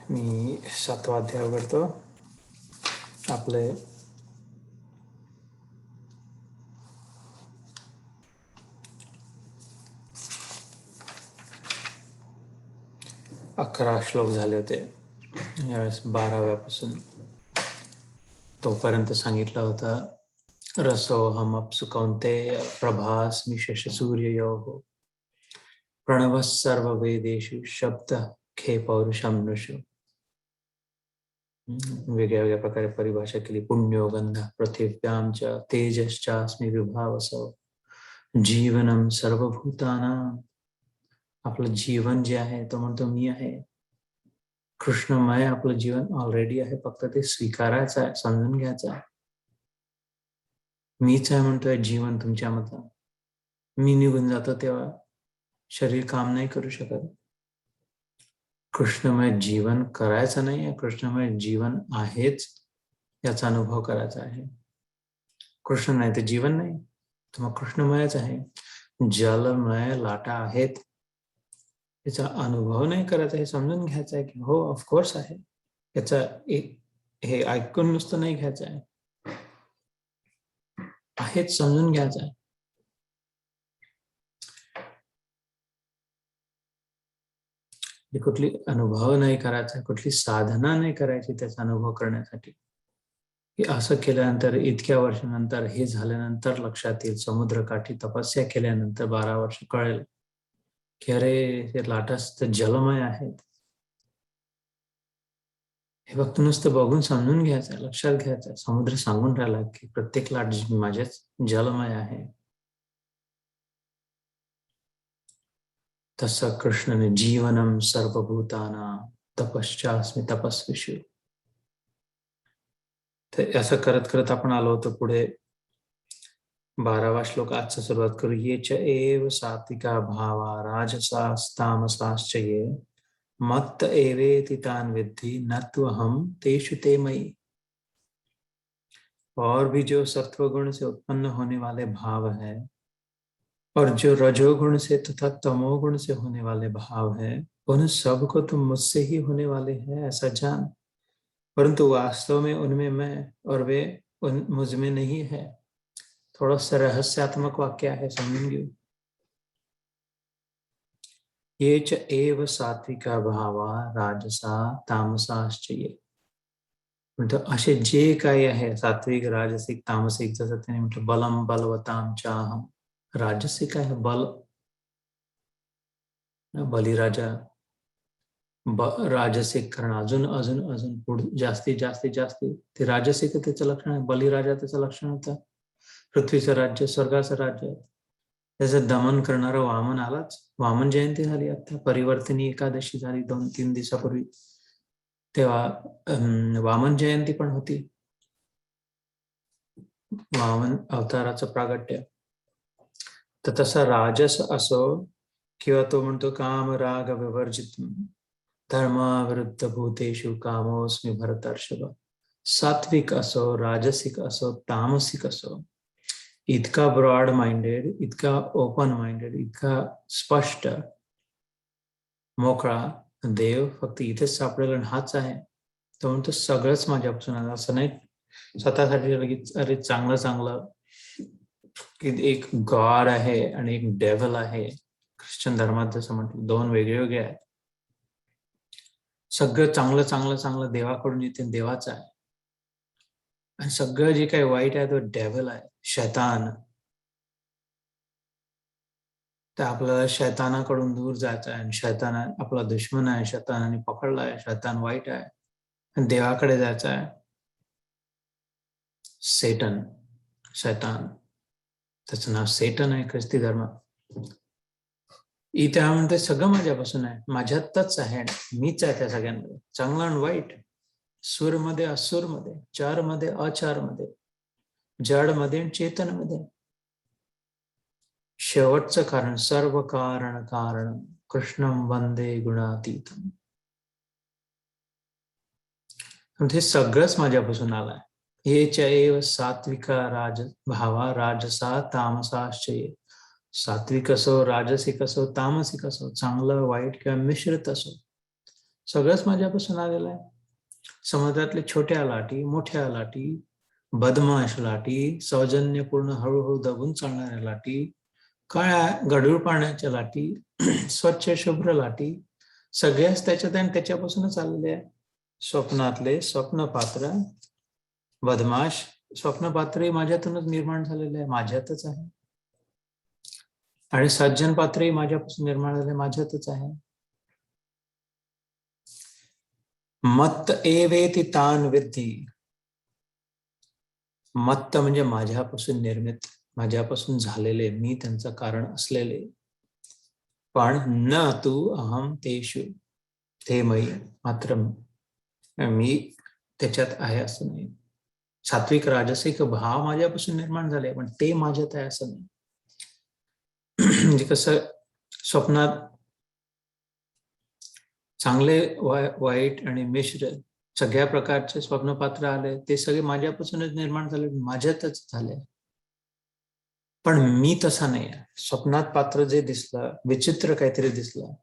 मी 7वा अध्याय करतो. आपले अकरा श्लोक झाले होते. यावेळेस 12व्यापासून तोपर्यंत सांगितलं होतं. रसोऽहमप्सु कौन्तेय प्रभास्मि शशसूर्ययोः प्रणवः सर्ववेदेषु शब्दः खे पौरुषं नृषु. वेगळ्या वेगळ्या प्रकारे परिभाषा केली. पुण्यो गंधः पृथिव्यां च तेजश्चास्मि विभावसो जीवनम सर्वभूतानां. आपलं जीवन जे आहे तो म्हणतो मी आहे. कृष्णमय आपलं जीवन ऑलरेडी आहे, फक्त ते स्वीकारायचं आहे, समजून घ्यायचं आहे. मीच आहे म्हणतोय जीवन तुमच्या मतात. मी निघून जातो तेव्हा शरीर काम नाही करू शकत. कृष्णमय जीवन करायचं नाही आहे, कृष्णमय जीवन आहेच याचा अनुभव करायचा आहे. कृष्ण नाही तर जीवन नाही, तर मग कृष्णमयच आहे. जलमय लाटा आहेत, याचा अनुभव नाही करायचा, हे समजून घ्यायचं आहे की हो ऑफकोर्स आहे. याचा हे ऐकून नुसतं नाही घ्यायचं आहे, हेच समजून घ्यायचं आहे. कुठली अनुभव नाही करायचा, कुठली साधना नाही करायची त्याचा अनुभव करण्यासाठी. की असं केल्यानंतर इतक्या वर्षानंतर हे झाल्यानंतर लक्षात येईल. समुद्रकाठी तपस्या केल्यानंतर 12 वर्ष कळेल की अरे हे लाटाच तर जलमय आहेत. हे फक्त नुसतं बघून समजून घ्यायचं, लक्षात घ्यायचं. समुद्र सांगून राहिला की प्रत्येक लाट माझ्याच जलमय आहे. तसं कृष्णने जीवनम सर्वभूतानां तपश्चास्मि तपस्विषु. तर असं करत करत आपण आलो होतो पुढे 12वा श्लोक. आजचा सुरुवात करू. ये च एव सात्विका भावा राजसास्तामसाश्च ये मत्त एवेति तान् विद्धि न त्वहं तेषु ते मयि. और भी जो सत्वगुण से उत्पन्न होने वाले भाव है और जो रजोगुण से तथा तमोगुण से होने वाले भाव है, उन सब को तुम मुझसे ही होने वाले हैं ऐसा जान, परंतु वास्तव में उनमें मैं और वे मुझ में नहीं है. थोड़ा सा रहस्यात्मक वाक्य है, समजून घेऊ. ये च एव सात्विका भावा राजसा तामसाश्च ये. म्हणजे असे जे काही आहे सात्विक राजसिक तामसिक, जसं त्याने म्हटलं बलम बलवताम चाहम. राजसिक आहे बल, बलिराजा राजसिक करण, अजून अजून अजून पुढे जास्तीत जास्तीत जास्ती ते राजसिक त्याचं लक्षण आहे. बलिराजा त्याचं लक्षण होतं पृथ्वीचं राज्य, स्वर्गाचं राज्य. त्याचं दमन करणारा वामन आलाच. वामन जयंती झाली आता, परिवर्तनी एकादशी झाली 2-3 दिवसापूर्वी, तेव्हा वामन जयंती पण होती. वामन अवताराचं प्रागट्य. तर तसा राजस असो किंवा तो म्हणतो काम राग विवर्जित धर्माविरुद्ध भूतेषु कामोस्मि भरतर्षभ. सात्विक असो, राजसिक असो, तामसिक असो, इतका ब्रॉड माइंडेड, इतका ओपन माइंडेड, इतका स्पष्ट मोकळा देव फक्त इथेच सापडेल आणि हाच आहे. तो म्हणतो सगळंच माझ्यापासून आलं. असं नाही स्वतःसाठी लगेच अरे चांगलं चांगलं की एक गॉड आहे आणि एक डेव्हल आहे. ख्रिश्चन धर्मात जसं म्हटलं 2 वेगळे वेगळे आहेत. सगळं चांगलं चांगलं चांगलं देवाकडून येते, देवाचं आहे. आणि सगळं जे काही वाईट आहे तो डेव्हल आहे, शैतान. तर आपल्याला शैतानाकडून दूर जायचं आहे. आणि शैतान आपला दुश्मन आहे, शैतानाने पकडलाय, शैतान वाईट आहे. आणि देवाकडे जायचं आहे. सेटन, शैतान, त्याचं नाव सेटन आहे ख्रिस्ती धर्मात. इथे म्हणते सगळं माझ्यापासून आहे, माझ्यातच आहे, मीच आहे त्या सगळ्यांमध्ये. चांगलं आणि वाईट, सूरमध्ये असुरमध्ये, चारमध्ये अचारमध्ये, जडमध्ये आणि चेतनमध्ये. शेवटचं कारण सर्व कारण कारण कृष्णम वंदे गुणातीतम. हे सगळंच माझ्यापासून आलाय. ये च एव सात्विका राज भावा राजसा तामसाश्च ये. सात्विक असो, राजसिक असो, तामसिक असो, चांगलं वाईट किंवा मिश्रित असो, सगळंच माझ्यापासून आलेलं आहे. समुद्रातले छोट्या लाटी, मोठ्या लाटी, बदमाश लाटी, सौजन्यपूर्ण हळूहळू दबून चालणाऱ्या लाटी, काळ्या गढूळ पाण्याच्या लाटी, स्वच्छ शुभ्र लाटी, सगळ्याच त्याच्यात आणि त्याच्यापासूनच आलेले आहे. स्वप्नातले स्वप्नपात्र, बदमाश स्वप्नपात्रही माझ्यातूनच निर्माण झालेले आहे, माझ्यातच आहे. आणि सज्जन पात्रही माझ्यापासून निर्माण झाले, माझ्यातच आहे. मत्त एवेति तान विद्धी. मत्त म्हणजे माझ्यापासून निर्मित, माझ्यापासून झालेले, मी त्यांचं कारण असलेले. पण न तू अहम तेषु, ते मयी, मात्र मी त्याच्यात आहे असं नाही. सात्विक राजसिक भाव माझ्यापासून निर्माण झाले, पण ते माझ्यात आहे असं नाही. म्हणजे कसं, स्वप्नात चांगले वाईट आणि मिश्र सगळ्या प्रकारचे स्वप्नपात्र आले, ते सगळे माझ्यापासूनच निर्माण झाले, माझ्यातच झाले. पण मी तसा नाही आहे. स्वप्नात पात्र जे दिसलं, विचित्र काहीतरी दिसलं,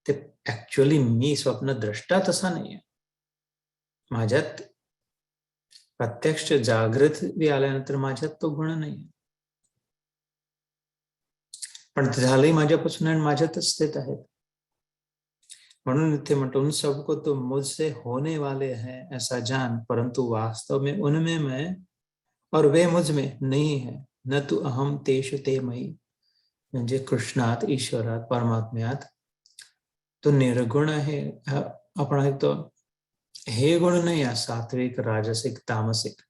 ते ऍक्च्युअली मी स्वप्नद्रष्टा तसा नाही आहे. माझ्यात प्रत्यक्ष जागृती आल्यानंतर माझ्यात तो गुण नाही. पण ते झालंही माझ्यापासून आणि माझ्यातच स्थित आहेत. म्हणून इथे म्हणतो, उन सबको तो मुझसे होने वाले हैं ऐसा जान, परंतु वास्तव में उनमें मैं और वे मुझ में नहीं है. न तू अहम तेषु ते मयी. म्हणजे कृष्णात, ईश्वरात, परमात्म्यात तो निर्गुण आहे. आपण ऐकतो हे गुण नाही आहे, सात्विक राजसिक तामसिक,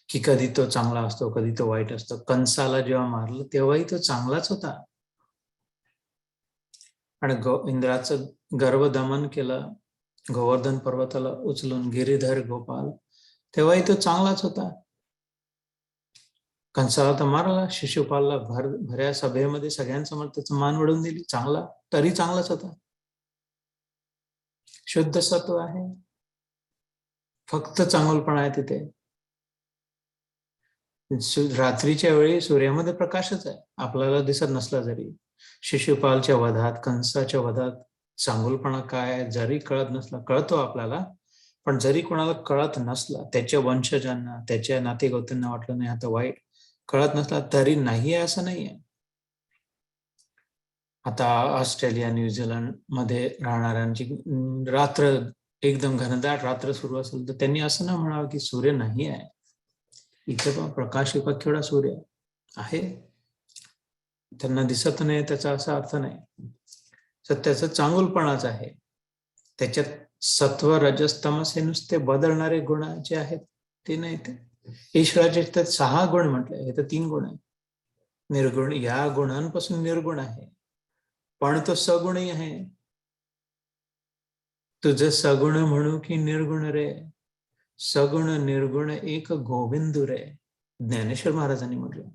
की कधी तो चांगला असतो, कधी तो वाईट असतो. कंसाला जेव्हा मारलं तेव्हाही तो चांगलाच होता, आणि इंद्राचं गर्व दमन केलं, गोवर्धन पर्वताला उचलून, गिरीधर गोपाल, तेव्हाही तो चांगलाच होता. कंसाला तर मारला, शिशुपालला भऱ्या सभेमध्ये सगळ्यांसमोर त्याचं मान वळून दिली, चांगला, तरी चांगलाच होता. शुद्ध सत्व आहे, फक्त चांगलपण आहे तिथे. रात्रीच्या वेळी सूर्यामध्ये प्रकाशच आहे, आपल्याला दिसत नसला जरी. शिशुपालच्या वधात, कंसाच्या वधात चांगुलपणा काय जरी कळत नसला, कळतो आपल्याला, पण जरी कोणाला कळत नसला, त्याच्या वंशजांना, त्याच्या नातेगोत्यांना वाटलं नाही आता वाईट, कळत नसला तरी नाही आहे असं नाहीये. आता ऑस्ट्रेलिया, न्यूझीलंड मध्ये राहणाऱ्यांची रात्र एकदम घनदाट रात्र सुरू असेल तर त्यांनी असं ना म्हणावं की सूर्य नाही आहे. इथे पण प्रकाश केवढा सूर्य आहे, त्यांना दिसत नाही त्याचा असा अर्थ नाही. तर त्याचं चांगुलपणाच आहे. त्याच्यात सत्व रजस तमस हे नुसते बदलणारे गुण जे आहेत ते नाही. ते ईश्वराचे त्यात 6 गुण म्हटले, हे तर 3 गुण आहे. निर्गुण, या गुणांपासून निर्गुण आहे, पण तो सगुणही आहे. तुझं सगुण म्हणू की निर्गुण रे, सगुण निर्गुण एक गोविंदू रे, ज्ञानेश्वर महाराजांनी म्हटलं.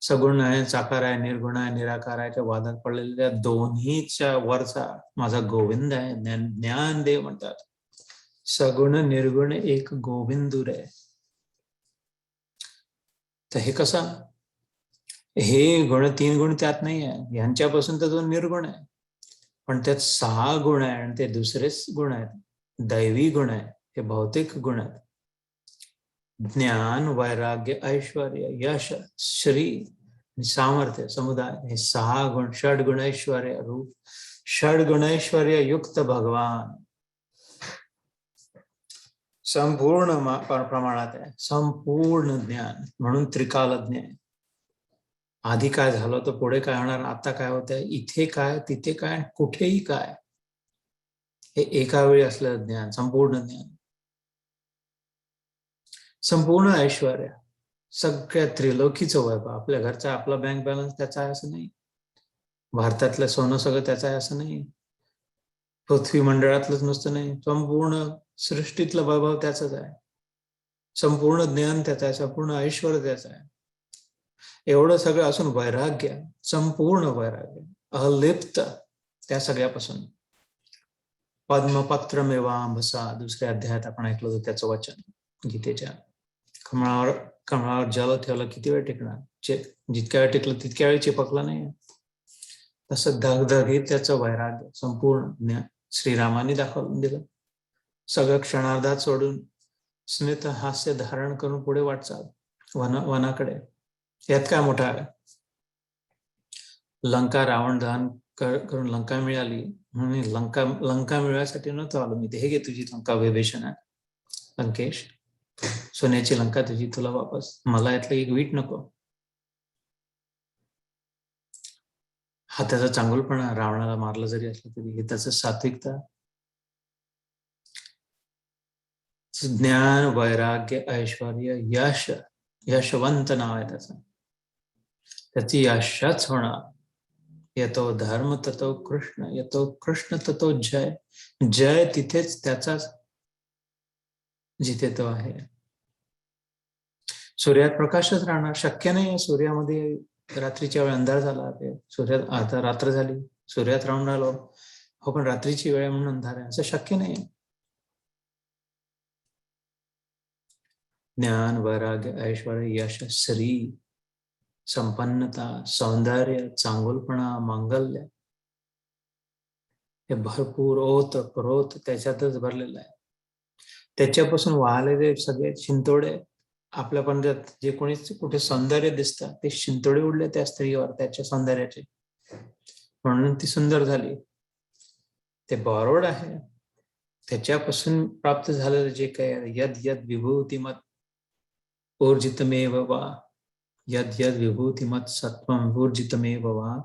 सगुण आहे, साकार आहे, निर्गुण आहे, निराकार आहे, वादात पडलेल्या दोन्हीच्या वरचा माझा गोविंद आहे. ज्ञानदेव म्हणतात, सगुण निर्गुण एक गोविंदू रे. तर हे कसं, हे गुण 3 गुण त्यात नाही आहे, यांच्यापासून तर तो निर्गुण आहे, पण त्यात 6 गुण आहे, आणि ते दुसरेच गुण आहेत, दैवी गुण आहे, हे भौतिक गुण आहेत. ज्ञान, वैराग्य, ऐश्वर्य, यश, श्री, सामर्थ्य, समुदाय, हे 6 गुण, षड ऐश्वर्य रूप, षड ऐश्वर्य युक्त भगवान संपूर्ण प्रमाणात आहे, संपूर्ण ज्ञान. म्हणून त्रिकालज्ञ आहे. आधी काय झालं तर पुढे काय होणार, आता काय होत आहे, इथे काय, तिथे काय, कुठेही काय, हे एका वेळी असलेलं ज्ञान, संपूर्ण ज्ञान. संपूर्ण ऐश्वर्य, सगळ्या त्रिलोकीचं वैभव. आपल्या घरचा आपला बँक बॅलन्स त्याचा आहे असं नाही, भारतातलं सोनं सगळं त्याचं आहे असं नाही, पृथ्वी मंडळातलंच नुसतं नाही, संपूर्ण सृष्टीतलं वैभव त्याचंच आहे, संपूर्ण ज्ञान त्याचं आहे, संपूर्ण ऐश्वर्य त्याचं आहे. एवढं सगळं असून वैराग्य, संपूर्ण वैराग्य, अलिप्त त्या सगळ्यापासून. पद्मपत्रमेवांभसा, दुसऱ्या अध्यायात आपण ऐकलं होतं त्याचं वचन गीतेच्या. कमळावर जल ठेवलं किती वेळ टिकणार, जितक्या वेळ टिकलं तितक्या वेळ चिपकलं नाही. तसं धगधगीत त्याचं वैराग्य संपूर्ण ज्ञान श्रीरामाने दाखवून दिलं. सगळं क्षणार्धात सोडून स्मित हास्य धारण करून पुढे वाटचाल वनाकडे. यात काय मोठा आहे? लंका रावण दहन करून लंका मिळाली म्हणून लंका मिळवायसाठी नव्हतं आलो मी. हे घे तुझी लंका विभीषण आहे. लंकेश, सोन्याची लंका तुझी, तुला वापस. मला यातलं एक वीट नको. हा त्याचा चांगुलपणा. रावणाला मारलं जरी असलं तरी हे त्याचं सात्विकता. ज्ञान, वैराग्य, ऐश्वर, यश. यशवंत नाव आहे त्याचं. त्याची यशच होणार. यतो धर्म ततो कृष्ण, यतो कृष्ण ततो जय. जय तिथेच त्याचाच, जिथे तो आहे. सूर्यात प्रकाशच राहणार. शक्य नाही सूर्यामध्ये रात्रीच्या वेळ अंधार झाला. सूर्यात आता रात्र झाली, सूर्यात राहून राहिलो हो, पण रात्रीची वेळ म्हणून अंधार आहे असं शक्य नाही. ज्ञान, वैराग्य, ऐश्वर, यश, श्री, संपन्नता, सौंदर्य, चांगुलपणा, मांगल्य, हे भरपूर ओत प्रोत त्याच्यातच भरलेलं आहे. त्याच्यापासून वाहलेले सगळे शिंतोडे आपल्या पंजात जे कोणी कुठे सौंदर्य दिसतात ते शिंतोडे उडले त्या स्त्रीवर, त्याच्या सौंदर्याचे, म्हणून ती सुंदर झाली. ते बॉरोड आहे. त्याच्यापासून प्राप्त झालेलं जे काही यद यद विभूतिमत ऊर्जितमेव वा, यद यद विभूतिमत सत्वम ऊर्जितमेव वा.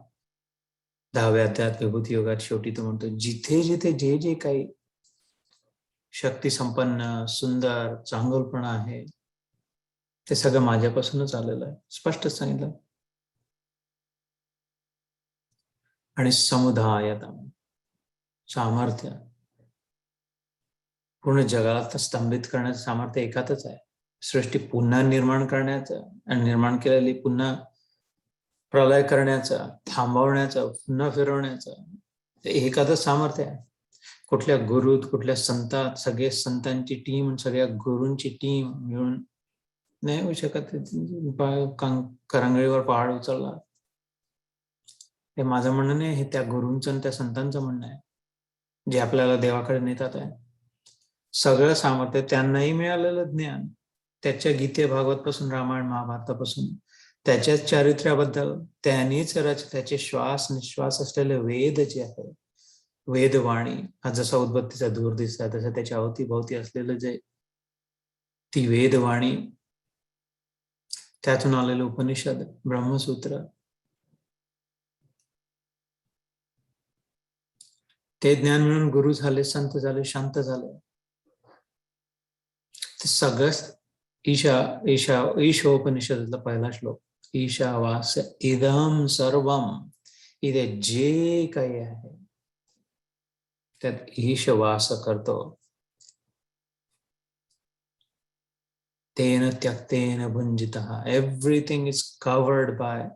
10व्या अध्यायात विभूती योगात शेवटी तो म्हणतो, जिथे जिथे जे जे काही शक्ती संपन्न, सुंदर, चांगलपणा आहे ते सगळं माझ्यापासूनच आलेलं आहे. स्पष्ट सांगितलं. आणि समुदायता, सामर्थ्य, पूर्ण जगाला स्तंभित करण्याचं सामर्थ्य एकातच आहे. सृष्टी पुन्हा निर्माण करण्याचं आणि निर्माण केलेली पुन्हा प्रलय करण्याचं, थांबवण्याचं, पुन्हा फिरवण्याचं एकातच सामर्थ्य आहे. कुठल्या गुरुत, कुठल्या संतात, सगळे संतांची टीम, सगळ्या गुरूंची टीम मिळून नाही होऊ शकत. करंगळीवर पहाड उचलला. हे माझं म्हणणं नाही, हे त्या गुरूंचं आणि त्या संतांचं म्हणणं आहे जे आपल्याला देवाकडे नेतात आहे. सगळं सामर्थ्य त्यांनाही मिळालेलं ज्ञान, त्याच्या गीते भागवत पासून रामायण महाभारतापासून त्याच्याच चारित्र्याबद्दल त्यांनीच त्याचे श्वास निश्वास असलेले वेद जे आहे, वेदवाणी, हा जसा उद्बत्तीचा धूर दिसला तसं त्याच्या अवतीभोवती असलेलं जे ती वेदवाणी, त्यातून आलेलं उपनिषद, ब्रह्मसूत्र, ते ज्ञान मिळून गुरु झाले, संत झाले, शांत झाले. ते सगळं ईशोपनिषदातला पहिला श्लोक, ईशावास इदम सर्वम, इथे जे काही आहे त्यात ईशवास करतो. तेन त्यक्तेन भुंजितः, एव्हरीथिंग इज कवर्ड बाय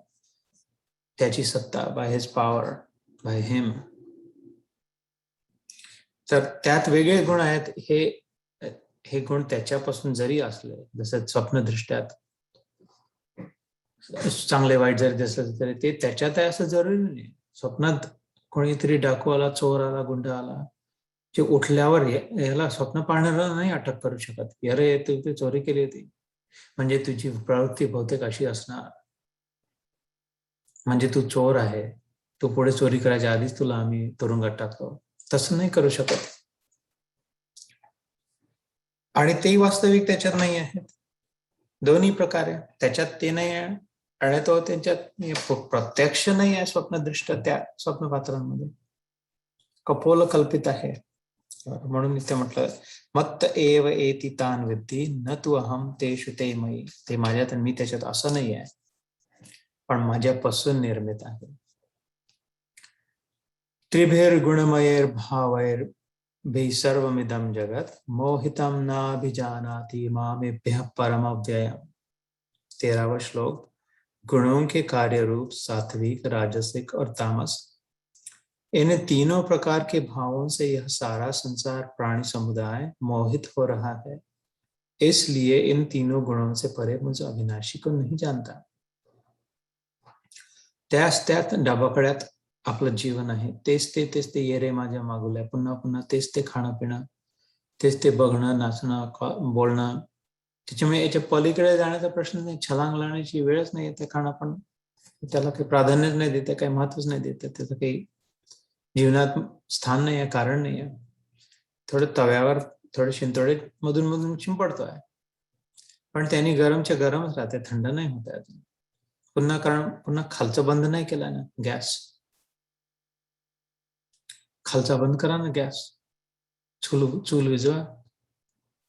त्याची सत्ता, by his power, by him. तर त्यात वेगळे गुण आहेत. हे गुण त्याच्यापासून जरी असले, जसं स्वप्नदृष्ट्यात चांगले वाईट जरी दिसले तरी ते त्याच्यात आहे असं जरुरी नाही. स्वप्नात कोणीतरी डाकू आला, चोर आला, गुंड आला, जे उठल्यावर याला स्वप्न पाहणारा नाही अटक करू शकत. अरे तू चोरी केली होती म्हणजे तुझी प्रवृत्ती बहुतेक अशी असणार, म्हणजे तू चोर आहे, तू पुढे चोरी करायच्या आधीच तुला आम्ही तुरुंगात टाकतो. तसं नाही करू शकत. आणि तेही वास्तविक त्याच्यात नाही आहेत. दोन्ही प्रकारे त्याच्यात ते नाही आहे आणि तो त्यांच्यात प्रत्यक्ष नाही आहे. स्वप्नदृष्ट त्या स्वप्नपात्रांमध्ये कपोल कल्पित आहे. म्हणून इथे म्हटलं, मत्त एव एति तान विद्धी न तू अहम तेषु ते मयी. ते माझ्यात आणि मी त्याच्यात असं नाही आहे, पण माझ्यापासून निर्मित आहे. त्रिभेर गुणमयेर भावैर भी सर्वमिदं जगत मोहितम नाभिजानाति मामेभ्यः परमव्ययम्. 13वां श्लोक, गुणों के कार्य रूप सात्विक, राजसिक और तामस, इन तीनों प्रकार के भावों से यह सारा संसार प्राणी समुदाय मोहित हो रहा है. इसलिए इन तीनों गुणों से परे मुझे अविनाशी को नहीं जानता. त्यात डबकड्यात आपलं जीवन आहे, तेच ते ये रे माझ्या मागुल्या, पुन्हा पुन्हा तेच ते खाणं पिणं, तेच ते बघणं, नाचणं, बोलणं. त्याच्यामुळे याच्या पलीकडे जाण्याचा प्रश्न नाही, छलांग लावण्याची वेळच नाही येते, कारण आपण त्याला काही प्राधान्यच नाही देते, काही महत्वच नाही देते, त्याचं काही जीवनात स्थान नाही आहे, कारण नाही आहे. थोडं तव्यावर थोडे शिंतोडे मधून मधून शिंपडतोय, पण त्यांनी गरमच्या गरमच राहते, थंड नाही होत आहे अजून. पुन्हा खालचं बंद नाही केलं ना गॅस, खालचा बंद करा ना गॅस, चूल विझवा,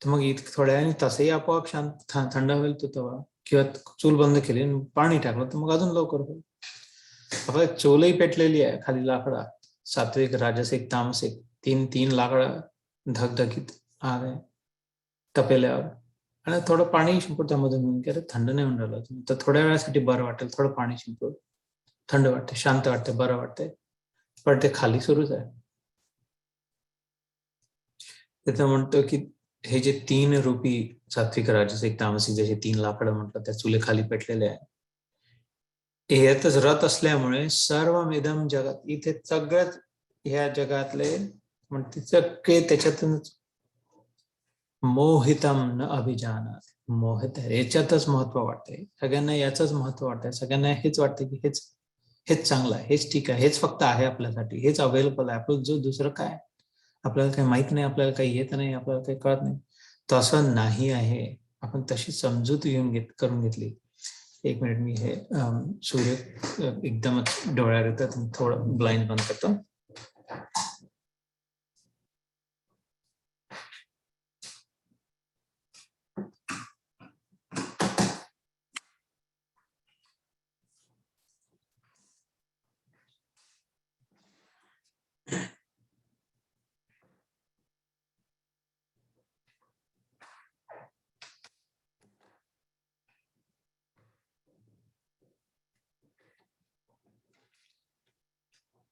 तर मग थोड्या वेळाने तसंही आपोआप शांत थंड होईल तो तवा. किंवा चूल बंद केली आणि पाणी टाकलं तर मग अजून लवकर होईल. आपल्या चूलही पेटलेली आहे खाली, लाकडा सात्विक राजसिक तामसिक तीन तीन लाकडं धगधगीत आग आहे तपेल्यावर, आणि थोडं पाणी शिंपू त्यामधून, की अरे थंड नाही होऊन राहिलं, तर थोड्या वेळासाठी बरं वाटेल, थोडं पाणी शिंपू, थंड वाटते, शांत वाटते, बरं वाटते, पण ते खाली सुरूच आहे. तिथं म्हणतो की हे जे 3 रूपी सात्विक राजसिक तामसिक जसे 3 लाकडं म्हटलं त्या चुलीखाली पेटलेले आहे, यातच रत असल्यामुळे सर्व मेदम जगात, इथे सगळ्यात ह्या जगातले म्हणते सगळे त्याच्यातूनच मोहितम न अभिजानात, मोहित आहे, याच्यातच महत्व वाटतंय सगळ्यांना, याचंच महत्व वाटतंय सगळ्यांना, हेच वाटतं की हेच हेच चांगलं आहे, हेच ठीक आहे, हेच फक्त आहे आपल्यासाठी, हेच अवेलेबल आहे, आपलं जो दुसरं काय आपल्याला काही माहित नाही, आपल्याला काही येत नाही, आपल्याला काही कळत नाही, तसं नाही आहे. आपण तशी समजूत करून घेतली. एक मिनिट, मी हे सूर्य एकदमच डोळ्यात येतात, थोडं ब्लाइंड बंद करतो.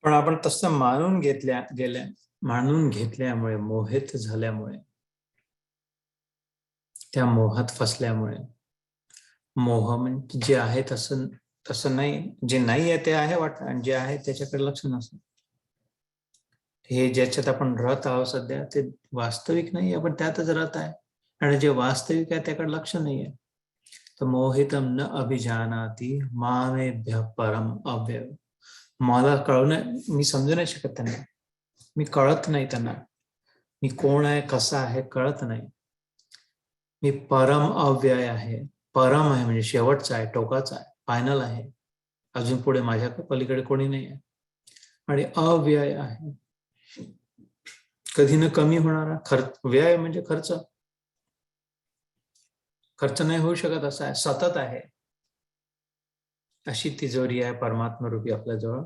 पण आपण तसं मानून घेतल्यामुळे, मोहित झाल्यामुळे, त्या मोहात फसल्यामुळे, मोह म्हणजे जे आहे तसं तसं नाही, जे नाही आहे ते आहे वाटतं, आणि जे आहे त्याच्याकडे लक्ष नसतं. हे ज्याच्यात आपण राहत आहोत सध्या ते वास्तविक नाही, आपण त्यातच राहत आहे, आणि जे वास्तविक आहे त्याकडे लक्ष नाही आहे. तर मोहितम न अभिजानाती मामेभ्य परम अव्यय, मला कळणं, मी समजू नाही शकत त्यांना, मी कळत नाही त्यांना, मी कोण आहे कसं आहे कळत नाही, मी परम अव्यय आहे, परम आहे म्हणजे शेवटचा आहे, टोकाचा आहे, फायनल आहे, अजून पुढे माझ्या पलीकडे कोणी नाही आहे, आणि अव्यय आहे, कधी न कमी होणारा, व्यय म्हणजे खर्च नाही होऊ शकत असा आहे, सतत आहे, अशी तिजोरी आहे परमात्मा रूपी आपल्याजवळ.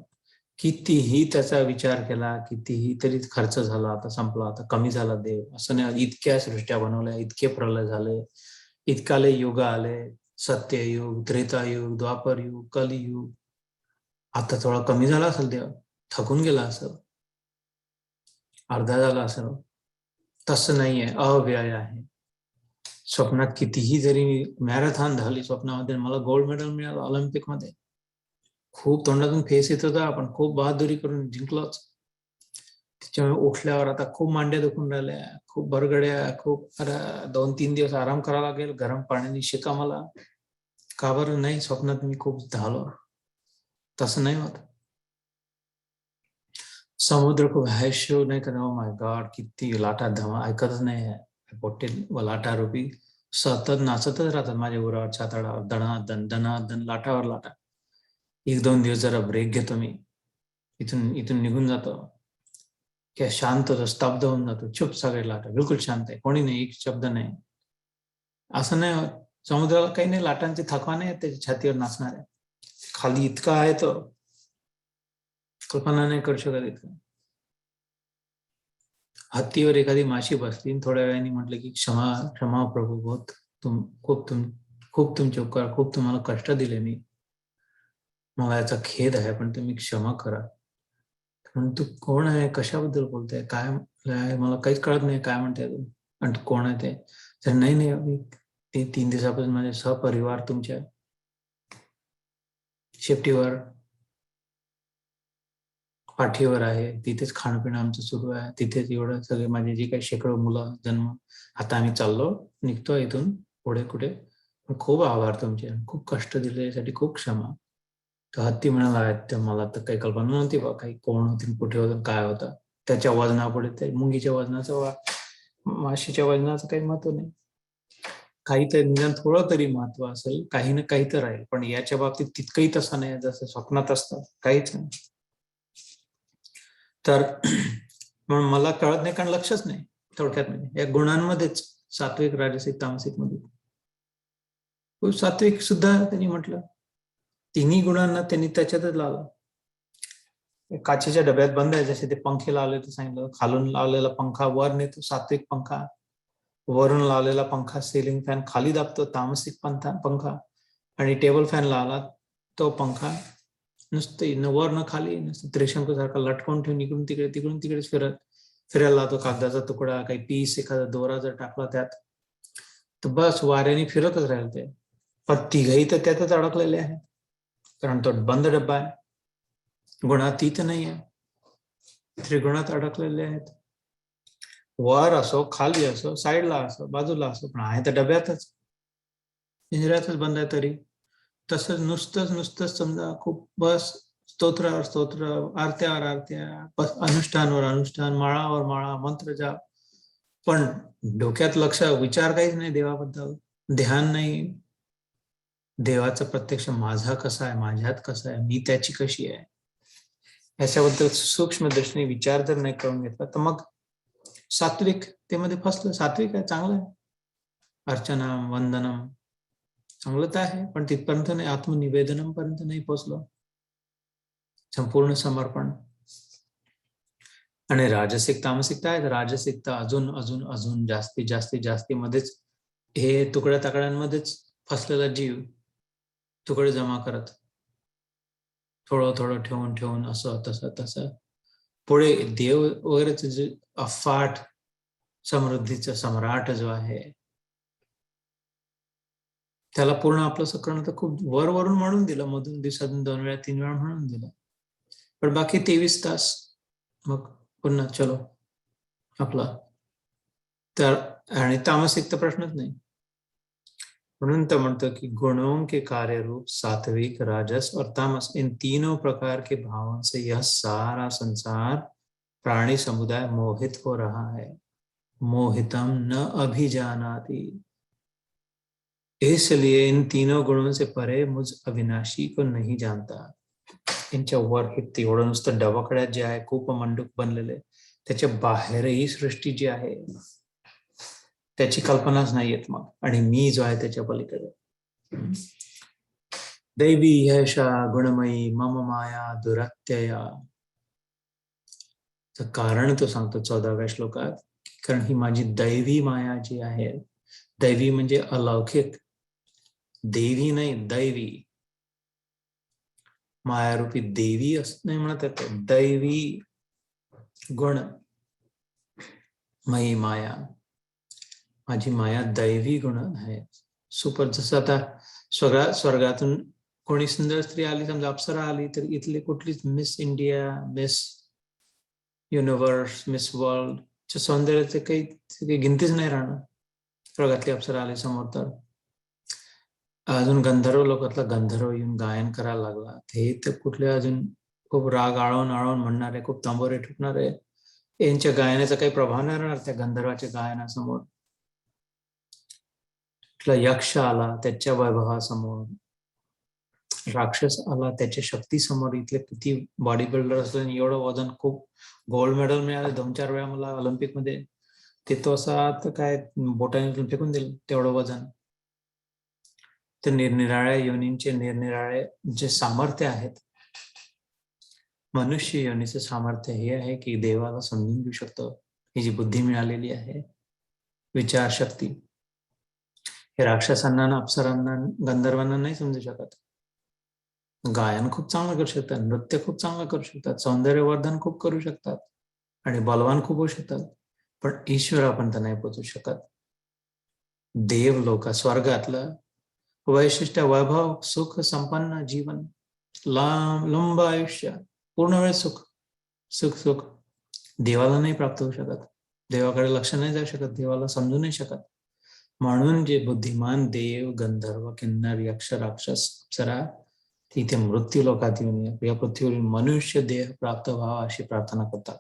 कितीही त्याचा विचार केला, कितीही तरी खर्च झाला, आता संपला, आता कमी झाला देव, असं नाही, इतक्या सृष्ट्या बनवल्या, इतके प्रलय झाले, इतकाले युग आले, सत्ययुग, त्रेतायुग, द्वापरयुग, कलियुग, आता थोडा कमी झाला असेल देव, थकून गेला असेल, अर्धा झाला असेल, तसं नाहीये, अव्यय आहे. स्वप्नात कितीही जरी मॅरेथॉन झाली स्वप्नामध्ये, मला गोल्ड मेडल मिळालं ऑलिम्पिक मध्ये, खूप तोंडातून फेस येत होता, आपण खूप बहादुरी करून जिंकलोच, त्याच्यामुळे उठल्यावर आता खूप मांड्या दुखून राहिल्या, खूप बरगड्या, खूप 2-3 दिवस आराम करावा लागेल, गरम पाण्याने शिका मला, का बरं नाही, स्वप्नात मी खूप झालो, तसं नाही होत. समुद्र खूप हॅशो नाही तर, माय गॉड किती लाटा धमा, ऐकतच नाही आहे, पोटे लाटा रूपी सतत नाचतच राहतात माझ्या उरावर, छाताडावर, दणादन दणादन, लाटावर लाटा. 1-2 दिवस जरा ब्रेक घेतो मी, इथून निघून जातो, की शांत होतो, स्तब्ध होऊन जातो, चुप, सगळे लाटा बिलकुल शांत आहे, कोणी नाही, एक शब्द नाही, असं नाही होत. समुद्राला काही नाही, लाटांची थकवा नाही त्याच्या छातीवर नाचणार आहे, खाली इतका आहे तो, कल्पना नाही करू शकत इतकं. हत्तीवर एखादी माशी बसली, थोड्या वेळाने म्हटलं की क्षमा क्षमा प्रभू, खूप तुमचे उपकार, खूप तुम्हाला कष्ट दिले मी, मला याचा खेद आहे, पण तुम्ही क्षमा करा. पण तू कोण आहे, कशाबद्दल बोलताय, काय मला काहीच कळत नाही, काय म्हणताय तू, आणि कोण आहे ते, तर नाही मी ते 3 दिवसापासून माझे सहपरिवार तुमच्या शेपटीवर पाठीवर आहे, तिथेच खाणपिणं आमचं सुरू आहे, तिथेच एवढं सगळे माझे जे काही शेकडो मुलं जन्म. आता आम्ही चाललो, निघतो इथून पुढे कुठे. पण खूप आभार तुमचे, खूप कष्ट दिले यासाठी खूप क्षमा. तर हत्ती म्हणाला, ते मला तर काही कल्पना नव्हती बा, काही कोण होती, कुठे होतं, काय होतं. त्याच्या वजनापुढे ते मुंगीच्या वजनाचं माशीच्या वजनाचं काही महत्व नाही. काही तर निदान थोडं तरी महत्व असेल, काही ना काही तर राहील, पण याच्या बाबतीत तितकंही तसं नाही जसं स्वप्नात असतं, काहीच नाही. तर म्हणून मला कळत नाही, कारण लक्षच नाही थोडक्यात. म्हणजे या गुणांमध्येच सात्विक, राजसिक, तामसिक मध्ये सात्विक सुद्धा त्यांनी म्हटलं, तिन्ही गुणांना त्यांनी त्याच्यातच लावलं. काचेच्या डब्यात बंद आहे, जसे ते पंखे लावले तर सांगितलं, खालून लावलेला पंखा वर नेतो सात्विक पंखा, वरून लावलेला पंखा सिलिंग फॅन खाली दाबतो तामसिक पंखा, आणि टेबल फॅन लावला तो पंखा नुसतं वर न खाली नुसतं त्रिशंकू सारखा लटकवून ठेवून इकडून तिकडे तिकडून तिकडेच फिरायला लावतो. कागदाचा तुकडा, काही पीस, एखादा दोरा जर टाकला त्यात तर बस वाऱ्याने फिरतच राहील ते. पण तिघही तर त्यातच अडकलेले आहे, कारण तो बंद डब्बा आहे, गुणातीत नाही आहे, त्रिगुणात अडकलेले आहेत. वर असो, खाली असो, साईडला असो, बाजूला असो, पण आहे तर डब्यातच, पिंजऱ्यातच बंद आहे. तरी तसंच नुसतंच समजा खूप बस स्तोत्रावर स्तोत्र, आरत्यावर आरत्या, अनुष्ठानवर अनुष्ठान, माळावर माळा, मंत्र जाप, पण डोक्यात लक्ष, विचार काहीच नाही देवाबद्दल, ध्यान नाही. देवाचा प्रत्यक्ष माझा कसा आहे, माझ्यात कसा आहे, मी त्याची कशी आहे, याच्याबद्दल सूक्ष्म दृष्टीने विचार जर नाही करून घेतला तर मग सात्विक ते मध्ये फसलं. सात्विक आहे, चांगलं आहे, अर्चना वंदनम चांगलं तर आहे, पण तिथपर्यंत नाही, आत्मनिवेदनम पर्यंत नाही पोहोचलो, संपूर्ण समर्पण. आणि राजसिक तामसिकता आहे, राजसिकता अजून अजून अजून जास्तीत जास्तीत जास्ती मध्येच हे तुकड्या ताकड्यांमध्येच फसलेला जीव तुकडे जमा करत, थोडं थोडं ठेवून ठेवून असं तसं तसं पुढे देव वगैरेच जे अफाट समृद्धीचा सम्राट जो आहे त्याला पूर्ण आपलं करणं तर खूप वरून म्हणून दिलं, मधून दिवसातून 2 वेळा 3 वेळा म्हणून दिलं, पण बाकी 23 तास मग पुन्हा चलो आपला. तर आणि तामसिक तर प्रश्नच नहीं। म्हणून तो म्हणतो कि गुणों के कार्य रूप सात्विक, राजस और तामस, इन तीनों प्रकार के भावों से यह सारा संसार प्राणी समुदाय मोहित हो रहा है। मोहितम न अभिजानाति, इसलिए इन तीनों गुणों से परे मुझ अविनाशी को नहीं जानता। यांच्या वर हे तेवढं नुसतं डबाकड्यात जे आहे खूप मंडूक बनलेले, त्याच्या बाहेरही सृष्टी जी आहे त्याची कल्पनाच नाही येत मग, आणि मी जो आहे त्याच्या पलीकडे। दैवी यशा गुणमयी मम माया दुरत्यया, तर कारण तो सांगतो 14व्या श्लोकात, कारण ही माझी दैवी माया जी आहे, दैवी म्हणजे अलौकिक, देवी नाही दैवी, मायारूपी देवी असं नाही म्हणत आहे, दैवी गुण मयी माया, माझी माया दैवी गुण आहे। सुपर, जसं आता स्वर्गातून कोणी सुंदर स्त्री आली, समजा अप्सरा आली, तर इथले कुठलीच miss India, miss universe, miss world च्या सौंदर्याचे काही गिनतीच नाही राहणार। स्वर्गातली अप्सरा आली समोर तर अजून गंधर्व लोकातला गंधर्व येऊन गायन करायला लागला, ते तर कुठले अजून खूप राग आळवून आळवून म्हणणारे, खूप तांबोरे ठोकणारे, यांच्या गायनाचा काही प्रभाव नाही राहणार त्या गंधर्वाच्या गायनासमोर। यक्ष आला त्याच्या वैभवासमोर, राक्षस आला त्याच्या शक्तीसमोर, इथले किती बॉडी बिल्डर असले, एवढं वजन, खूप गोल्ड मेडल मिळाले 2-4 वेळा मला ऑलिम्पिक मध्ये, ते तो असा तर काय बोटाने फेकून दिलं तेवढं वजन। तर निरनिराळ्या योनींचे निरनिराळे जे सामर्थ्य आहेत, मनुष्य योनीचं सामर्थ्य हे आहे की देवाला समजून घेऊ शकतो, ही जी बुद्धी मिळालेली आहे, विचार शक्ती, हे राक्षसांना, अप्सरांना, गंधर्वांना नाही समजू शकत। गायन खूप चांगलं करू शकतात, नृत्य खूप चांगलं करू शकतात, सौंदर्यवर्धन खूप करू शकतात, आणि बलवान खूप होऊ शकतात, पण ईश्वरापर्यंत नाही पोहोचू शकत। देवलोक, स्वर्गातलं वैशिष्ट्य, वैभव, सुख संपन्न जीवन, लंब आयुष्य, पूर्ण वेळ सुख, सुख सुख देवाला नाही प्राप्त होऊ शकत, देवाकडे लक्ष नाही जाऊ शकत, देवाला समजू नाही शकत. म्हणून जे बुद्धिमान देव, गंधर्व, किन्नर, यक्ष, राक्षस, अप्सरा तिथे मृत्यू लोकात येऊन या पृथ्वीवरील मनुष्य देह प्राप्त व्हावा अशी प्रार्थना करतात.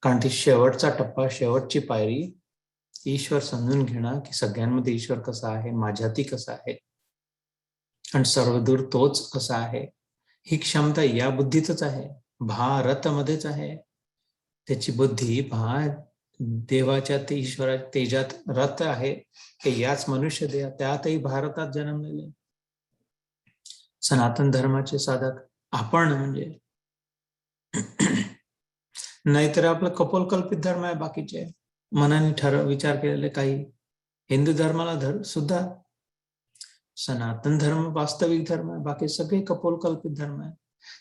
कारण ती शेवटचा टप्पा, शेवटची पायरी ईश्वर समजून घेणं की सगळ्यांमध्ये ईश्वर कसा आहे, माझ्यातही कसा आहे आणि सर्वदूर तोच कसा आहे. ही क्षमता या बुद्धीतच आहे, भारतमध्येच आहे. त्याची बुद्धी देवाच्या ते ईश्वराच्या तेजात रत आहे, की याच मनुष्य देह त्यातही भारतात जन्मलेले सनातन धर्माचे साधक आपण म्हणजे. नाहीतर आपलं कपोलकल्पित धर्म आहे, बाकीचे मनाने विचार केलेले काही. हिंदू धर्माला सुद्धा सनातन धर्म वास्तविक धर्म आहे, बाकी सगळे कपोलकल्पित धर्म आहे.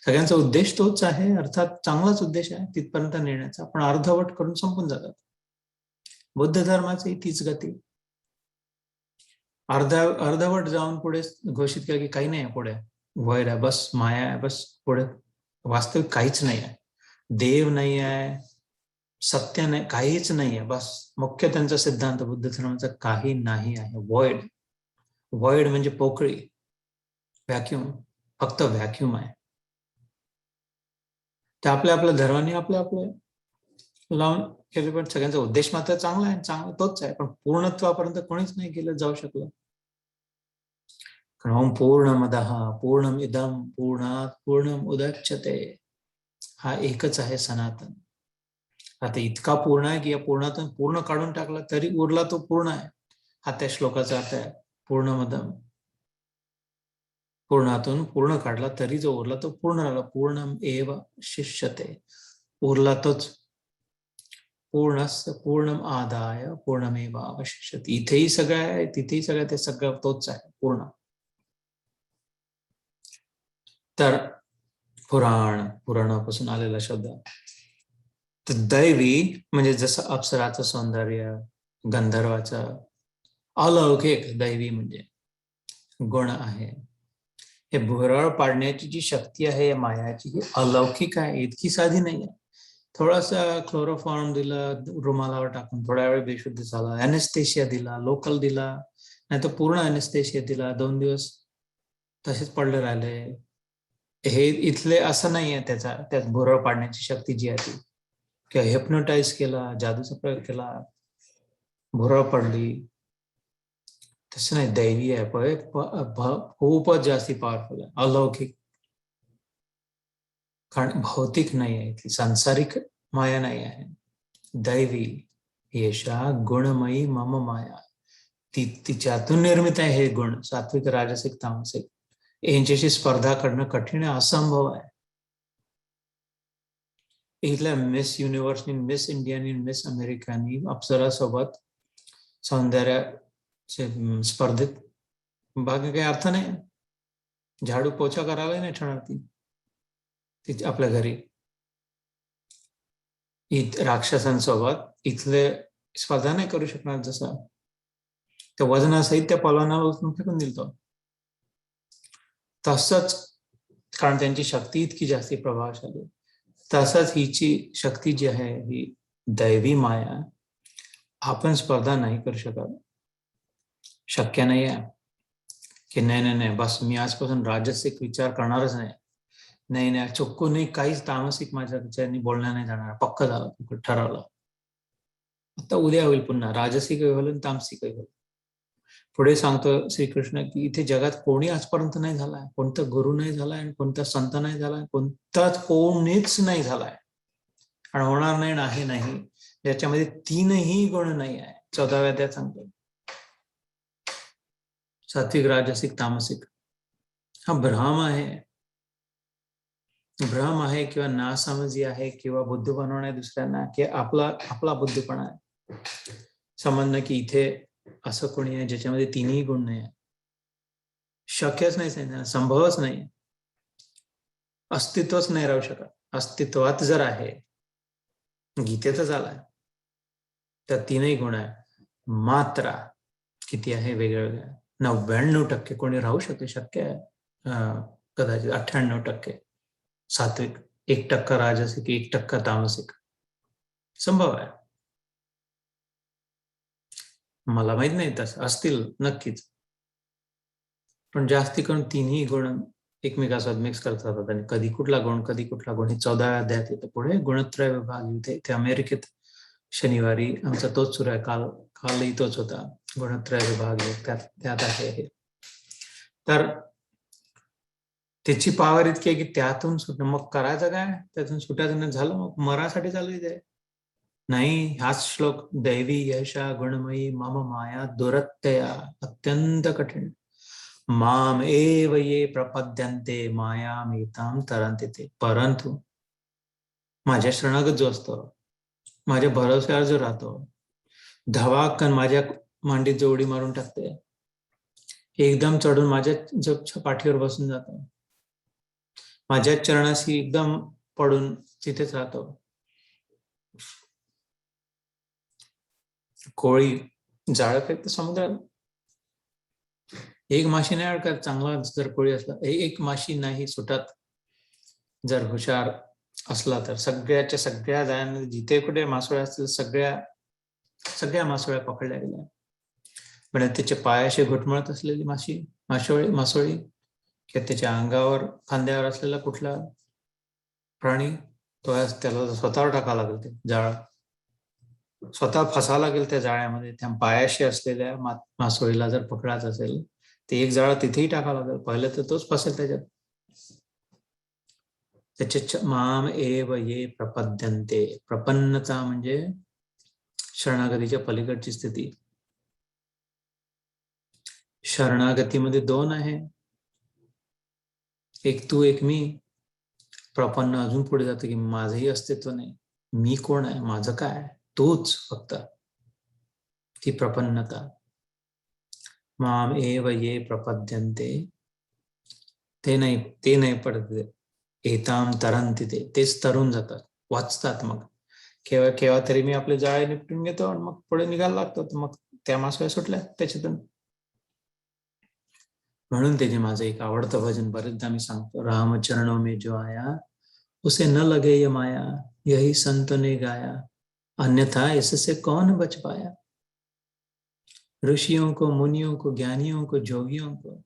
सगळ्यांचा उद्देश तोच आहे, अर्थात चांगलाच उद्देश आहे तिथपर्यंत नेण्याचा, पण अर्धवट करून संपून जातात. बुद्ध धर्माची तीच गती. अर्धवट जाऊन पुढे घोषित केलं की काही नाही पुढे, वैर आहे, बस माया आहे, बस पुढे वास्तविक काहीच नाही आहे, देव नाही आहे, सत्य नाही, काहीच नाही आहे. बस मुख्य त्यांचा सिद्धांत बुद्ध धर्माचा काही नाही आहे. वॉइड म्हणजे पोकळी, व्हॅक्युम, फक्त व्हॅक्युम आहे. ते आपल्या धर्माने आपले लावून केले, पण सगळ्यांचा उद्देश मात्र चांगला आहे, चांगला तोच आहे, पण पूर्णत्वापर्यंत कोणीच नाही गेलं जाऊ शकलं. कारण ओम पूर्णमदः पूर्णमिदं पूर्णात् पूर्णम् उदच्यते, हा एकच आहे सनातन. आता इतका पूर्ण आहे की या पूर्णातून पूर्ण काढून टाकला तरी उरला तो पूर्ण आहे. हा त्या श्लोकाचा अर्थ आहे. पूर्णमदं, पूर्णातून पूर्ण काढला तरी जो उरला तो पूर्ण राहिला. पूर्णम एव शिष्यते, उरला तोच. पूर्णस्य पूर्णम आदाय पूर्णमेव अवशिष्यते. इथेही सगळं आहे, तिथेही सगळं, ते सगळं तोच आहे पूर्ण. तर पुराणापासून आलेला शब्द. तर दैवी म्हणजे जसं अप्सराचं सौंदर्य, गंधर्वाचं अलौकिक, दैवी म्हणजे गुण आहे. हे भुरळ पाडण्याची जी शक्ती आहे या मायाची, ही अलौकिक आहे, इतकी साधी नाही आहे. थोडासा क्लोरोफॉर्म दिला रुमालावर टाकून, थोड्या वेळ बेशुद्ध झाला, अॅनेस्थेशिया दिला, लोकल दिला, नाही तर पूर्ण अॅनेस्थेशिया दिला, 2 दिवस तसेच पडले राहिले. हे इथले असं नाही आहे. त्यात भुरळ पाडण्याची शक्ती जी आहे ती, किंवा हिप्नोटाइज केला, जादूचा प्रयोग केला, भुरळ पडली, तसं नाही. दैवी आहे, खूपच जास्ती पॉवरफुल आहे, अलौकिक. कारण भौतिक नाही आहे, इथली सांसारिक माया नाही आहे. दैवी येशा गुणमयी मम माया, तिच्यातून निर्मित आहे हे गुण, सात्विक, राजसिक, तामसिक. यांच्याशी स्पर्धा करणं कठीण आहे, असंभव आहे. इथल्या मिस युनिव्हर्सनी, मिस इंडियानी, मिस अमेरिकानी अप्सरासोबत सौंदर्याचे स्पर्धेत भाग काही अर्थ नाही. झाडू पोछा करायला नाही ठेवणार ती आपल्या घरी. राक्षसांसोबत इथले स्पर्धा नाही करू शकणार. जसं त्या वजनासहित त्या पलवानाला उचलून फेकून दिल तो, तसंच, कारण त्यांची शक्ती इतकी जास्ती प्रभावशाली. तसंच हिची शक्ती जी आहे, ही दैवी माया, आपण स्पर्धा नाही करू शकत. शक्य नाही आहे की नाही बस मी आजपासून राजसिक विचार करणारच नाही, चुकूनही काहीच तामसिक माझ्या विचारांनी बोलण्या नाही जाणार, पक्क झालं, ठरवलं. आता उद्या होईल पुन्हा राजसिकही होईल आणि तामसिकही होईल. पुढे सांगतो श्रीकृष्ण की इथे जगात कोणी आजपर्यंत नाही झालाय, कोणता गुरु नाही झालाय, आणि कोणता संत नाही झालाय, कोणीच नाही झालाय आणि होणार नाही, ज्याच्यामध्ये 3ही गुण नाही आहे. 14व्या अध्यायात सांगतो, सात्विक, राजसिक, तामसिक. हा भ्रम आहे किंवा नासमजी आहे, किंवा बुद्ध बनवणे दुसऱ्यांना, की आपला बुद्धपणा आहे. समजणं की इथे असं कोणी आहे ज्याच्यामध्ये 3ही गुण नाही आहे. शक्यच नाही, संभवच नाही, अस्तित्वच नाही राहू शकत. अस्तित्वात जर आहे, गीतेतच आलाय, तर 3ही गुण आहे. मात्रा किती आहे, वेगळ्या 99% कोणी राहू शकते, शक्य आहे कदाचित 98% सात्विक, 1% राजसिक, 1% तामसिक संभव आहे. मला माहित नाही तसं असतील नक्कीच, पण जास्ती करून तिन्ही गुण एकमेकांसोबत मिक्स करत राहतात आणि कधी कुठला गुण हे 14व्या अध्यायात येतं. पुढे गुणत्रय विभाग इथे अमेरिकेत शनिवारी आमचा तोच सुरू आहे. कालही तोच होता. गुणत्रय विभाग त्यात आहे. तर त्याची पावर इतकी आहे की त्यातून सुटणं, मग करायचं काय, त्यातून सुटायचं नाही झालं मग मरासाठी चालू आहे. नाही, हाच श्लोक दैवी यशा गुणमयी मम माया दुरत्यया अत्यंत कठीण. माम एव ये प्रपद्यन्ते मायामेतां तरन्ति ते. परंतु माझ्या शरणागत जो असतो, माझ्या भरोश्यावर जो राहतो, धवाकन माझ्या मांडीत जो उडी मारून टाकते, एकदम चढून माझ्या पाठीवर बसून जातो, माझ्या चरणाशी एकदम पडून तिथेच राहतो. कोळी जाळ फेकते समुद्रात, एक माशी नाही अडकत. चांगला जर कोळी असला, एक माशी नाही सुटत जर हुशार असला तर. सगळ्या जाळ्यांमध्ये जिथे कुठे मासोळ्या असतील सगळ्या मासोळ्या पकडल्या गेल्या. पण त्याच्या पायाशी घुटमळत असलेली मासोळी किंवा त्याच्या अंगावर खांद्यावर असलेला कुठला प्राणी, त्याला स्वतःवर टाकावं लागेल. ते जाळ स्वतः फसावं लागेल त्या जाळ्यामध्ये. त्या पायाशी असलेल्या मासोळीला जर पकडायचं असेल ते एक जाळ तिथेही टाकावं लागेल. पहिलं तर तोच फसेल त्याच्यात. त्याचे माम एव ये प्रपद्यन्ते. प्रपन्नता म्हणजे शरणागतीच्या पलीकडची स्थिती. शरणागतीमध्ये दोन आहे, एक तू एक मी. प्रपन्न अजून पुढे जातं की माझंही अस्तित्व नाही, मी कोण आहे, माझं काय, तूच फक्त. ती प्रपन्नता. माम एव ये प्रपद्यन्ते, ते नाही पडत. एताम तरन्ति ते, तेच तरून जातात, वाचतात. मग केव्हा तरी मी आपले जाळे निपटून घेतो आणि मग पुढे निघायला लागतो. मग त्या मासोळ्या सुटल्या त्याच्यातून. म्हणून त्याचे माझं एक आवडतं भजन बरेचदा मी सांगतो. रामचरणों में जो आया उसे न लगे ये माया, यही संत ने गाया, अन्यथा इससे कौन बच पाया. ऋषियों को, मुनियों को, ज्ञानियों को, जोगियों को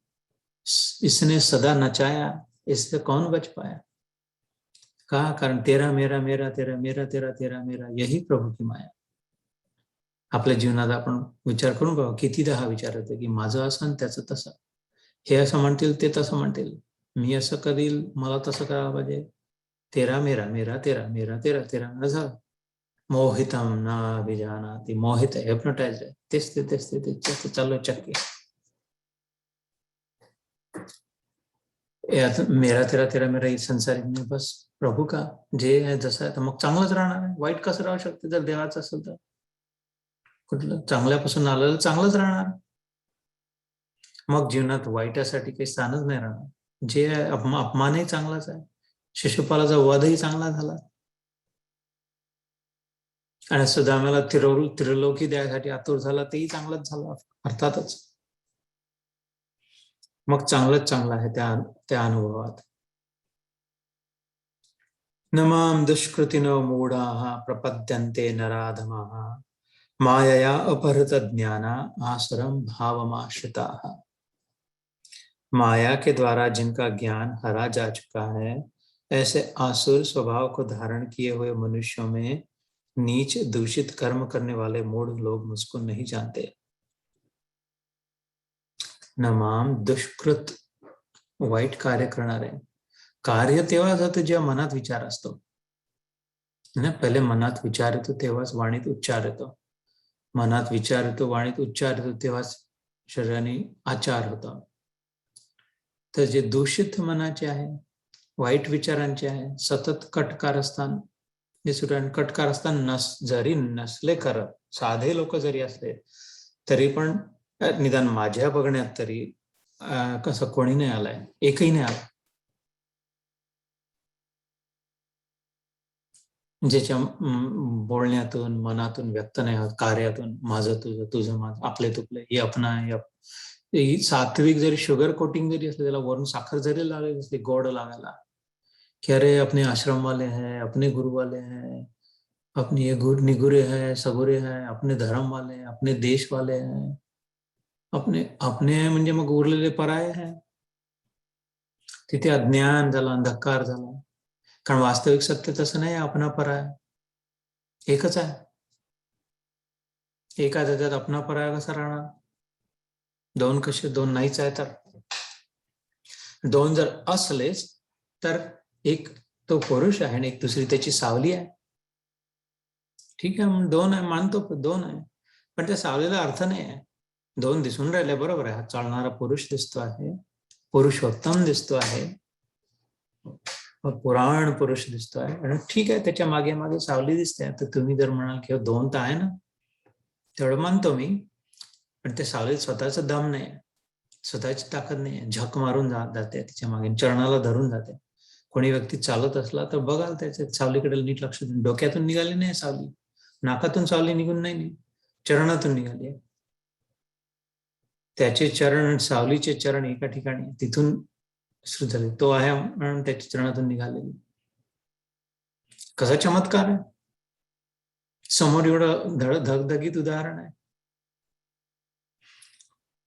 इसने सदा नचाया, इससे कौन बच पाया. का? कारण तेरा मेरा, मेरा तेरा, मेरा तेरा, तेरा मेरा, यही प्रभू की माया. आपल्या जीवनात आपण विचार करून बघा, कितीदा हा विचार येतो की माझं असं आणि त्याचं तसं. हे असं म्हणतील, ते तसं म्हणतील, मी असं करील, मला तसं करायला पाहिजे. तेरा मेरा, मेरा तेरा, मेरा तेरा, तेरा मेरा झालं. मोहितम ना विजानाति. मोहित आहे, हिप्नोटाइज आहे. तेच चालू चक्की. मेरा तेरा, तेरा मेरा ही संसारिक नाही. बस प्रभू का जे आहे जसं आहे तर मग चांगलंच राहणार आहे. वाईट कसं राहू शकते जर देवाचं असेल तर. कुठलं चांगल्यापासून आलेलं चांगलंच राहणार. मग जीवनात वाईटासाठी काही स्थानच नाही राहणार. जे अपमानही चांगलाच आहे. शिशुपालाचा वधही चांगला झाला आणि सुदामाला त्रिलोकी द्यायसाठी आतुर झाला, तेही चांगलंच झालं अर्थातच. मग चांगलंच चांगलं आहे त्या अनुभवात. नमाम दुष्कृतिनो मूढाः प्रपद्यन्ते नराधमाः मायया अपहृत ज्ञाना आसुरं भावमाश्रिताः. माया के द्वारा जिनका ज्ञान हरा जा चुका है, ऐसे आसुर स्वभाव को धारण किए हुए मनुष्यों में नीच दूषित कर्म करने वाले मूढ़ लोग मुझको नहीं जानते. नमाम दुष्कृत, वाईट कार्य करणारे. कार्य तेव्हाच होतं जेव्हा मनात विचार असतो ना. पहिले मनात विचार येतो तेव्हाच वाणीत उच्चार येतो. मनात विचार येतो, वाणीत उच्चार येतो, तेव्हाच शरीराने आचार होतो. तर जे दूषित मनाचे आहे, वाईट विचारांचे आहे, सतत कटकारस्थान हे सुद्धा. कटकारस्थान जरी नसले करत, साधे लोक जरी असले तरी पण निदान माझ्या बघण्यात तरी कसं कोणी नाही आलाय, एकही नाही आला ज्याच्या बोलण्यातून, मनातून व्यक्त नाही होत, कार्यातून माझं तुझं, तुझं माझं, आपले तुपले, हे अपना ही सात्विक जरी शुगर कोटिंग जरी असले, त्याला वरून साखर जरी लागली असली गोड लागायला, कि अरे अपने आश्रम वाले हैं, अपने गुरु वाले हैं, अपने ये निगुरे हैं, सगुरे हैं, अपने धर्म वाले हैं, अपने देश वाले हैं, अपने अपने म्हणजे मग उरलेले पराये हैं. तिथे अज्ञान झाला, अंधकार झाला. कारण वास्तविक सत्य तसं नाही, अपना पराया एकच आहे. एका त्याच्यात अपना पराया कसा राहणार? दोन कसे? दोन नाहीच आहे. तर दोन जर असलेच तर एक तो पुरुष आहे आणि एक दुसरी त्याची सावली आहे. ठीक आहे, मग दोन आहे मानतो, दोन आहे, पण त्या सावलीला अर्थ नाही आहे. दोन दिसून राहिले, बरोबर आहे. हा चालणारा पुरुष दिसतो आहे, पुरुषोत्तम दिसतो आहे, पुराण पुरुष दिसतो आहे, आणि ठीक आहे त्याच्या मागे मागे सावली दिसते. तर तुम्ही जर म्हणाल की दोन तर आहे ना, तेवढं मानतो मी, पण त्या सावलीत स्वतःच दम नाही, स्वतःची ताकद नाही, झक मारून जाते तिच्या मागे, चरणाला धरून जाते. कोणी व्यक्ती चालत असला तर बघाल त्याच्या सावलीकडे नीट लक्ष देऊन. डोक्यातून निघाली नाही सावली, नाकातून सावली निघून नाही, चरणातून निघाली. त्याचे चरण, सावलीचे चरण एका ठिकाणी, तिथून सुरू झाले. तो आहे म्हणून त्याच्या चरणातून निघालेली. कसा चमत्कार आहे! समोर एवढं धगधगीत उदाहरण आहे.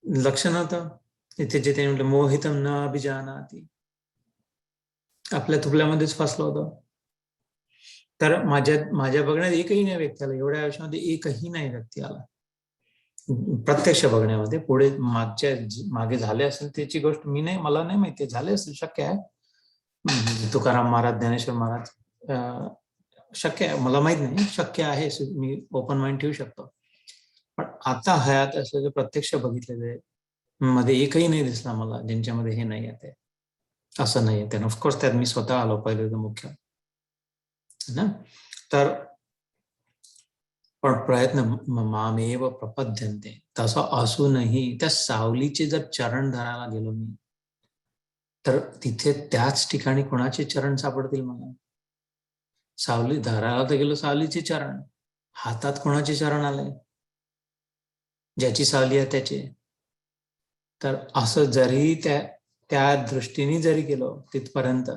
लक्ष नव्हतं इथे, जे ते म्हटलं मोहितम न अभिजानाति, आपल्या तुपल्यामध्येच फसलो होतो. तर माझ्या बघण्यात एकही नाही व्यक्ती आला, एवढ्या आयुष्यामध्ये एकही नाही व्यक्ती आला प्रत्यक्ष बघण्यामध्ये. पुढे मागे झाले असेल त्याची गोष्ट मी नाही, मला नाही माहिती, झाले असेल, शक्य आहे. तुकाराम महाराज, ज्ञानेश्वर महाराज, शक्य आहे, मला माहित नाही, शक्य आहे, मी ओपन माइंड ठेवू शकतो. पण आता हयात असलेले प्रत्यक्ष बघितलेले मध्ये एकही नाही दिसला मला ज्यांच्यामध्ये हे नाही आहे. असं नाही आहे. ऑफकोर्स त्यात मी स्वतः आलो पहिले, तर मुख्य ना. तर पण प्रयत्न मामेव प्रपद्यन्ते, तसं असूनही त्या सावलीचे जर चरण धरायला गेलो मी, तर तिथे त्याच ठिकाणी कोणाचे चरण सापडतील मला? सावली धरायला तर गेलो, सावलीचे चरण, हातात कोणाचे चरण आले? ज्याची सावली आहे त्याचे. तर असं जरी त्या दृष्टीने जरी गेलो तिथपर्यंत,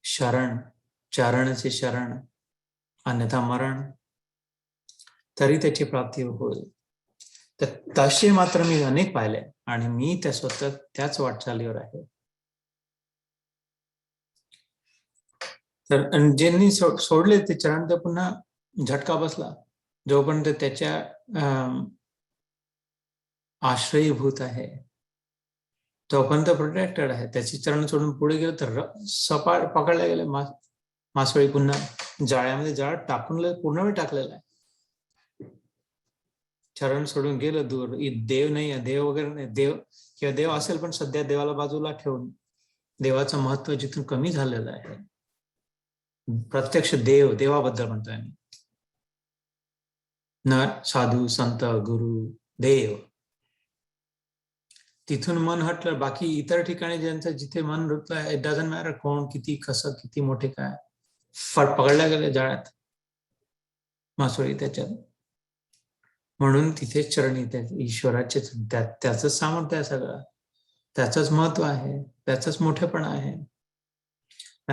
शरण, चरणचे शरण, अन्यथा मरण, तरी त्याची प्राप्ती होईल. तर तसे मात्र मी अनेक पाहिले, आणि मी त्या स्वतः त्याच वाटचालीवर आहे. तर ज्यांनी सोडले ते चरण, तर पुन्हा झटका बसला. जोपर्यंत त्याच्या आश्रयीभूत आहे तोपर्यंत प्रोटेक्टेड आहे. त्याची चरण सोडून पुढे गेलं तर सपाट पकडले गेले. मासवळी पुन्हा जाळ्यामध्ये, जाळ टाकून पूर्ण वेळ टाकलेला आहे. चरण सोडून गेलं दूर, देव नाही, देव वगैरे नाही, देव किंवा देव असेल पण सध्या देवाला बाजूला ठेवून, देवाचं महत्व जिथून कमी झालेलं आहे. प्रत्यक्ष देवाबद्दल म्हणतोय मी, न साधू, संत, गुरु, देव. तिथून मन हटलं, बाकी इतर ठिकाणी ज्यांचं जिथे मन रुतलं, इट डझंट मॅटर कोण, किती, कसं, किती मोठे, काय, पकडल्या गेले जाळ्यात, मासोळी त्याच्यात. म्हणून तिथे चरणी ईश्वराचे, त्याच सामर्थ्य आहे सगळं, त्याचंच महत्व आहे, त्याचंच मोठेपणा आहे.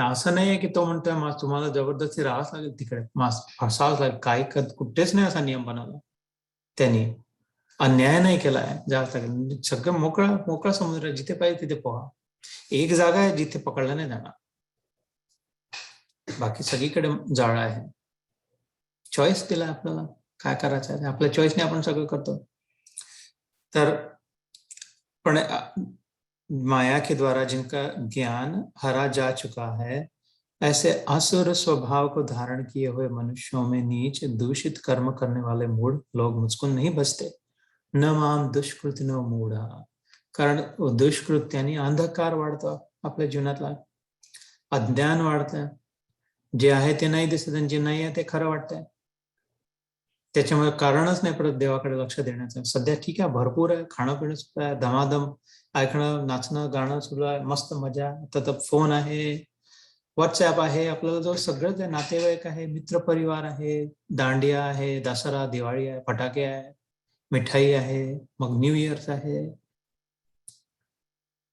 असं नाहीये की तो म्हणतोय तुम्हाला जबरदस्ती राहावंच लागेल तिकडे, फसावंच लागेल. काही कुठेच नाही असा नियम बनवला त्यांनी. अन्याय नाही केलाय, जावंच लागेल. सगळं मोकळा समुद्र आहे, जिथे पाहिजे तिथे पोहा. एक जागा आहे जिथे पकडलं नाही जाणार, बाकी सगळीकडे जाळं आहे. चॉईस दिला आपल्याला, काय करायचं आहे आपल्या चॉईसने आपण सगळं करतो. तर पण माया के द्वारा जिनका ज्ञान हरा जा चुका है, ऐसे असुर स्वभाव को धारण किए हुए मनुष्यों में नीच दूषित कर्म करने वाले मूढ़ लोग मुझको नहीं बसते. न माम दुष्कृत न मूढा. कारण दुष्कृत्याने अंधकार वाढतो आपल्या जीवनातला, अज्ञान वाढतं, जे आहे ते नाही दिसत आणि जे नाही आहे ते खरं वाटतंय. त्याच्यामुळे कारणच नाही परत देवाकडे लक्ष देण्याचं. सध्या ठीक आहे, भरपूर आहे, खाणं पिणं सुद्धा आहे, धमाधम ऐकणं, नाचणं, गाणं सुरू आहे, मस्त मजा. तर फोन आहे, व्हॉट्सअप आहे, आपल्याला जो सगळंच आहे, नातेवाईक आहे, मित्र परिवार आहे, दांडिया आहे, दसरा, दिवाळी आहे, फटाके आहे, मिठाई आहे, मग न्यू इयर्स आहे,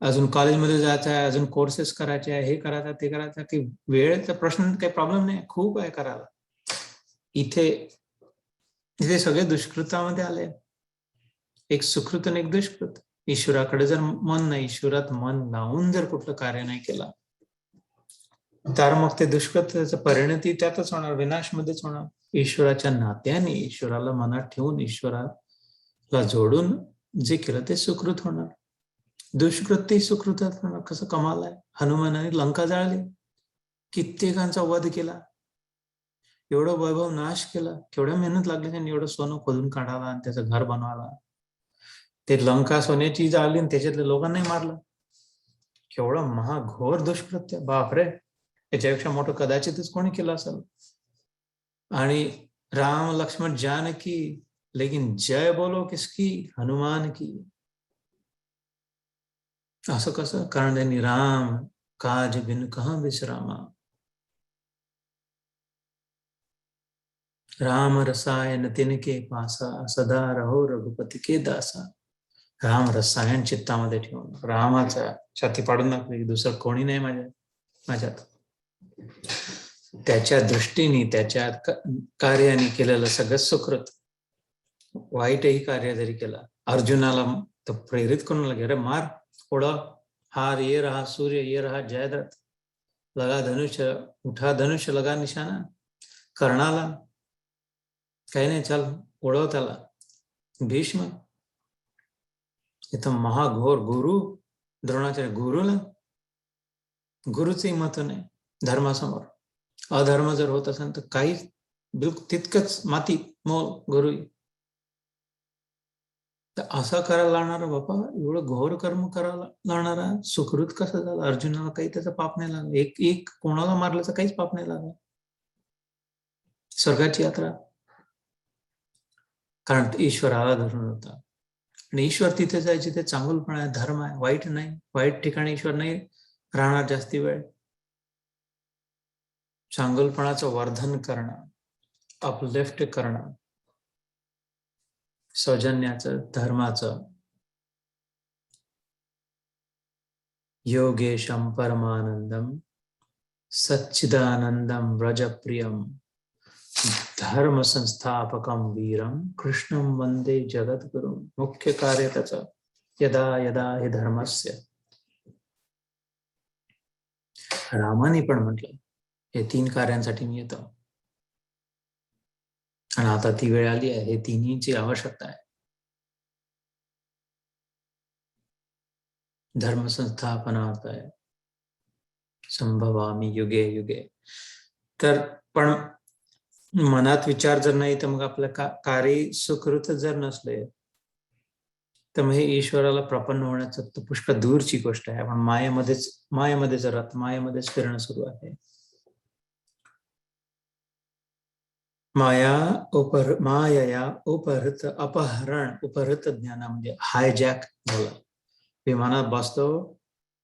अजून कॉलेजमध्ये जायचं आहे, अजून कोर्सेस करायचे आहे, हे करायचं ते करायचं, की वेळेचा प्रश्न काही प्रॉब्लेम नाही, खूप आहे करायला. इथे इथे सगळे दुष्कृतामध्ये आले, एक सुकृत आणि एक दुष्कृत. ईश्वराकडे जर मन नाही, ईश्वरात मन लावून जर कुठलं कार्य नाही केला, तर मग ते दुष्कृताचं परिणती त्यातच होणार, विनाशमध्येच होणार. ईश्वराच्या नात्याने, ईश्वराला मनात ठेवून, ईश्वराला जोडून जे केलं ते सुकृत होणार. दुष्कृत ते सुकृतात होणार. कसं कमाल आहे. हनुमानाने लंका जाळली, कित्येकांचा वध केला, एवढं वैभव नाश केला, केवढ्या मेहनत लागली त्यांनी एवढं सोनं खोदून काढायला आणि त्याचं घर बनवायला. ते लंका सोन्याची जाळली आणि त्याच्यातल्या लोकांनाही मारलं. केवढं महाघोर दुष्कृत्य, बापरे, याच्यापेक्षा मोठं कदाचितच कोणी केलं असेल. आणि राम लक्ष्मण जानकी, लेकिन जय बोलो किसकी, हनुमान की. असं कसं? कारण त्यांनी राम काज बिन कहां विश्रामा, राम रसायन तिनके पासा, सदा रहो रघुपती के दासा. राम रसायन चित्तामध्ये ठेवून रामाचा छाती पाडून दाखवली, दुसरं कोणी नाही माझ्यात. त्याच्या दृष्टीने, त्याच्या कार्याने केलेलं सगळं सुकृत. वाईटही कार्य जरी केला, अर्जुनाला तर प्रेरित करून लगे, अरे मार, उड़ा, हार ये रहा सूर्य, ये रहा जयद्रथ, लगा धनुष्य, उठा धनुष्य, लगा निशाना. कर्णाला काही नाही, चल उडव त्याला. भीष्म, इथं महाघोर गुरु, द्रोणाचार्य, गुरुला गुरुचंही महत्व नाही धर्मासमोर. अधर्म जर होत असेल तर काहीच, बिलकुल तितकंच माती मोल गुरु. तर असं करायला लागणारा बापा, एवढं घोर कर्म करायला लागणारा सुकृत कसं झालं? अर्जुनाला काही त्याचं पाप नाही लागलं, एक कोणाला मारल्याचं काहीच पाप नाही लागलं. स्वर्गाची यात्रा, कारण ईश्वराला धरून होता. आणि ईश्वर तिथे जायचे ते चांगलपण आहे, धर्म आहे, वाईट नाही. वाईट ठिकाणी ईश्वर नाही राहणार जास्ती वेळ. चांगलपणाचं वर्धन करणं, अपलिफ्ट करणं, सौजन्याचं, धर्माचं. योगेशम परमानंदम सच्चिदानंदम व्रजप्रियम धर्म संस्थापकम वीरम कृष्णम वंदे जगद्गुरु. मुख्य कार्य त्याचं यदा यदा हि धर्मस्य. रामाने पण म्हटलं, हे 3 कार्यांसाठी मी येतो, आणि आता ती वेळ आली आहे, हे तिन्हीची आवश्यकता आहे. धर्म संस्थापनार्थ आहे, संभवामी युगे युगे. तर पण मनात विचार जर नाही, तर मग आपलं कार्य सुकृत जर नसले, तर मग हे ईश्वराला प्रपन्न होण्याचं तर पुष्कळ दूरची गोष्ट आहे. आपण मायेमध्येच राहत, मायेमध्येच फिरणं सुरू आहे. मायया उपहृत अपहरण, उपहृत ज्ञान म्हणजे हायजॅक झालं. विमानात बसतो,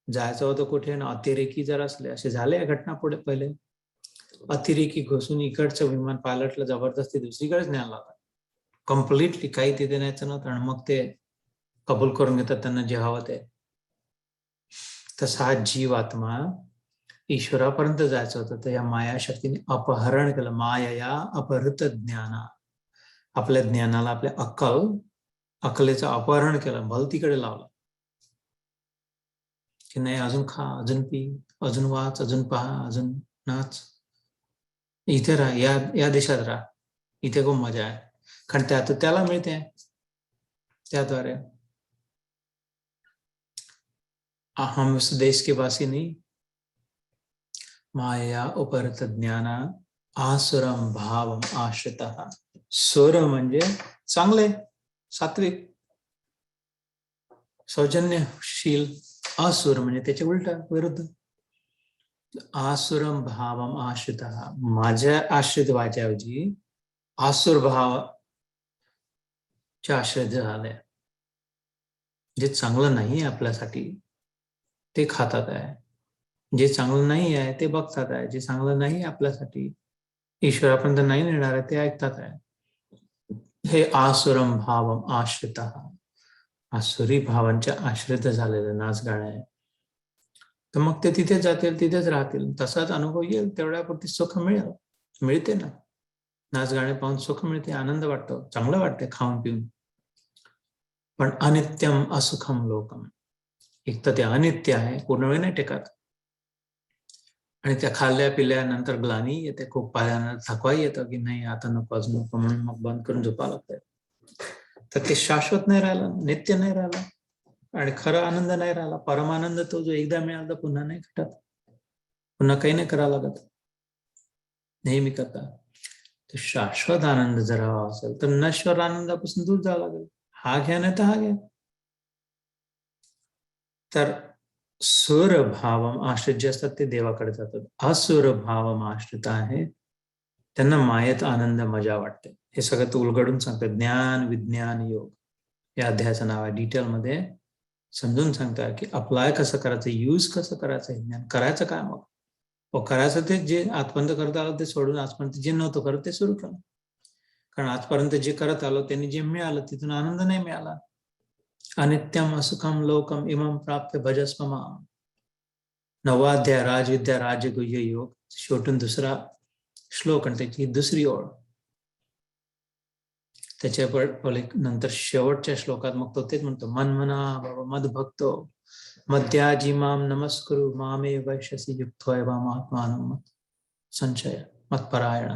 जायचं होतं कुठे ना, अतिरेकी जर असले, असे झाले या घटना पुढे पहिले, अतिरेकी घुसून इकडचं विमान पायलटला जबरदस्ती दुसरीकडेच न्यायला लागला, कम्प्लिटली काही तिथे न्यायचं नव्हतं, आणि मग ते कबूल करून घेतात त्यांना जे हवं ते. तसा हा जीवात्मा ईश्वरापर्यंत जायचं होतं, तर या मायाशक्तीने अपहरण केलं. मायया अपहृत ज्ञाना, आपल्या ज्ञानाला, आपल्या अक्कलेचं अपहरण केलं, भलतीकडे लावलं, की नाही अजून खा, अजून पी, अजून वाच, अजून पहा, अजून नाच, इथे राहा, या देशात राहा, इथे खूप मजा आहे. कारण त्यात त्याला मिळते त्याद्वारे. हम उस देश के वासी नहीं. माया उपहृत ज्ञाना आसुरम भावम आश्रितः. सुर म्हणजे चांगले, सात्विक, सौजन्यशील. असुर म्हणजे त्याच्या उलटा, विरुद्ध. आसुरम भावम आश्रितः, माझ्या आश्रित व्हायच्याऐवजी आसुर भावाच्या आश्रित झाले. जे चांगलं नाही आपल्यासाठी ते खातात आहे, जे चांगलं नाही आहे ते बघतात आहे, जे चांगलं नाही आपल्यासाठी ईश्वरापर्यंत नाही नेणार आहे ते ऐकतात आहे. हे आसुरम भावम आश्रितः. आसुरी भावांच्या आश्रित झालेलं नाच गाणं आहे. तर मग ते तिथे जातील, तिथेच राहतील. तसाच अनुभव येईल, तेवढ्यापुरती सुख मिळते ना. नाच गाणे पाहून सुख मिळते, आनंद वाटतो, चांगलं वाटते खाऊन पिऊन. पण अनित्यम असुखम लोकम, एक तर ते अनित्य आहे, पूर्ण वेळ नाही टेकत. आणि त्या खाल्ल्या पिल्यानंतर ग्लानी येते, खूप पाहिल्यानंतर थकवाही येतं की नाही आता नको, अजून नको, म्हणून मग बंद करून झोपा लागतंय. तर ते शाश्वत नाही राहिलं, नित्य नाही राहिलं, आणि खरा आनंद नाही राहिला. परमानंद तो जो एकदा मिळाला पुन्हा नाही घटत, पुन्हा काही नाही करावं लागत, नेहमी करता. तर शाश्वत आनंद जर हवा असेल तर नश्वर आनंदापासून दूर जावं लागेल. हा घ्या नाही तर हा घ्या. तर सुर भावम आश्रित जे असतात ते देवाकडे जातात. असुर भावम आश्रित आहे, त्यांना मायेत आनंद मजा वाटते. हे सगळं तू उलगडून सांगतं. ज्ञान विज्ञान योग या अध्यायाचं नाव आहे. डिटेलमध्ये समजून सांगता की अप्लाय कसं करायचं, यूज कसं करायचं, हे ज्ञान करायचं काय. मग करायचं ते जे आजपर्यंत करत आलो ते सोडून आजपर्यंत जे नव्हतं करत ते सुरू केलं. कारण आजपर्यंत जे करत आलो त्यांनी जे मिळालं तिथून आनंद नाही मिळाला. अनित्यम असुखम लोकम इमम प्राप्त भजस्व माम. 9वा अध्याय राजविद्या राजगुह्य योग, शेवटून दुसरा श्लोक आणि त्याची दुसरी ओळ. त्याच्या नंतर शेवटच्या श्लोकात मग तो तेच म्हणतो, मनमना बाबा मदभक्तो मध्याजी माम नमस्कुरु मामे वैश्यसी युक्तोय महात्मानं संशय मतपरायण.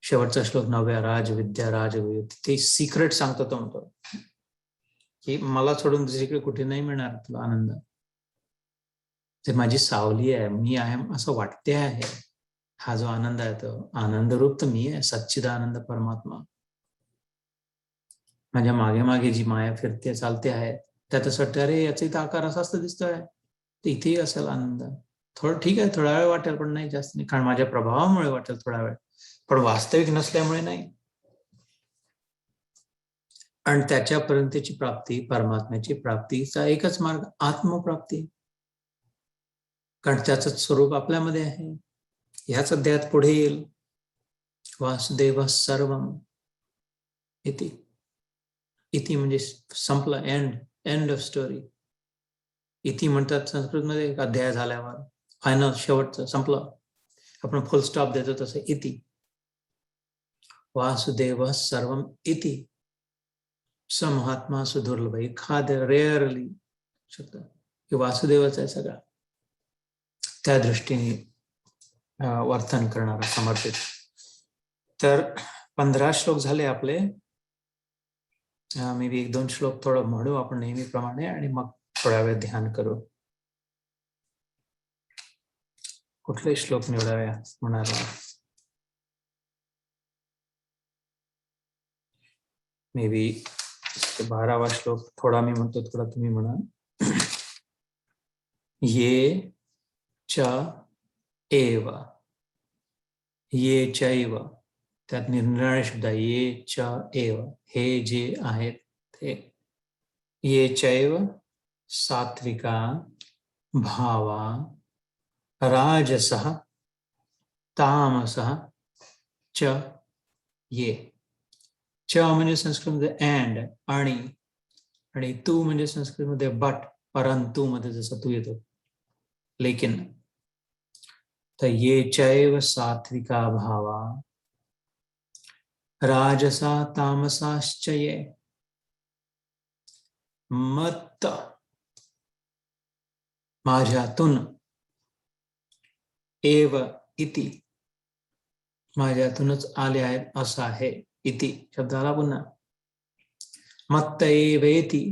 शेवटचा श्लोक 9व्या राजविद्या राजगुह्य, ते सिक्रेट सांगतो. तो म्हणतो की मला सोडून दुसरीकडे कुठे नाही मिळणार तुला आनंद. ते माझी सावली आहे, मी आहे असं वाटते आहे. हा जो आनंद आहे तो आनंद रूप तर मी आहे, सच्चिदानंद परमात्मा. माझ्या मागे मागे जी माया फिरते चालते आहे, त्यात असं वाटतं अरे याचा इथं आकार असा असं दिसतोय, तर इथेही असेल आनंद. थोडं ठीक आहे, थोडा वेळ वाटेल पण नाही जास्त नाही, कारण माझ्या प्रभावामुळे वाटेल थोडा वेळ, पण वास्तविक नसल्यामुळे नाही. आणि त्याच्यापर्यंतची प्राप्ती, परमात्म्याची प्राप्तीचा एकच मार्ग आत्मप्राप्ती, कारण त्याचं स्वरूप आपल्यामध्ये आहे. ह्याच अध्यायात पुढे येईल, वासुदेव सर्वम इति. इति म्हणजे संपलं, एंड ऑफ स्टोरी. इति म्हणतात संस्कृतमध्ये एक अध्याय झाल्यावर, फायनल, शेवटचं, संपलं. आपण फुल स्टॉप देतो तसं इति. वासुदेव सर्वम इति. स महात्मा सुदुर्लभ, एखाद्या रेअरली शब्द की वासुदेवच आहे सगळा. त्या दृष्टीने वर्तन करणारा समर्पित. तर 15 श्लोक झाले आपले. मे बी 1-2 श्लोक थोडं म्हणू आपण नेहमीप्रमाणे आणि मग थोड्या वेळ ध्यान करू. कुठले श्लोक निवडावे म्हणाला? मे बी 12वा श्लोक थोडा मी म्हणतो, थोडा तुम्ही म्हणा. ये च एव, ये चैव, त्यात निरनिराळे शब्द आहे. ये च एव, हे जे आहेत ते. ये चैव सात्विका भावा राजसः तामसः च ये. च म्हणजे संस्कृतमध्ये अँड, आणि तू म्हणजे संस्कृतमध्ये बट, परंतु मध्ये जसं तू येतो लेकिन. तर ये चैव सात्विका भावा राजसा तामसाश्च ये. मत माझ्यातून, एव इति माझ्यातूनच आले आहेत असं आहे. इति शब्द आला पुन्हा. मत्त एवेति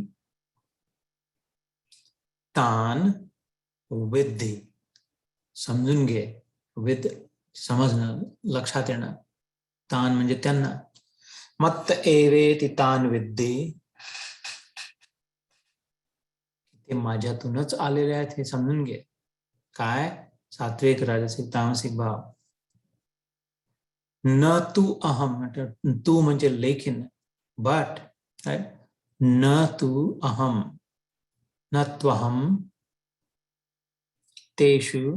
तान विद्धी, समजून घे, विद समजणं, लक्षात येणं, तान म्हणजे त्यांना. मत्त एवेति तान विद्धी, ते माझ्यातूनच आलेले आहेत हे समजून घे. काय? सात्विक राजसिक तामसिक भाव. न तू अहम, तू म्हणजे लेकिन, बट न तू अहम, न त्वहम तेषु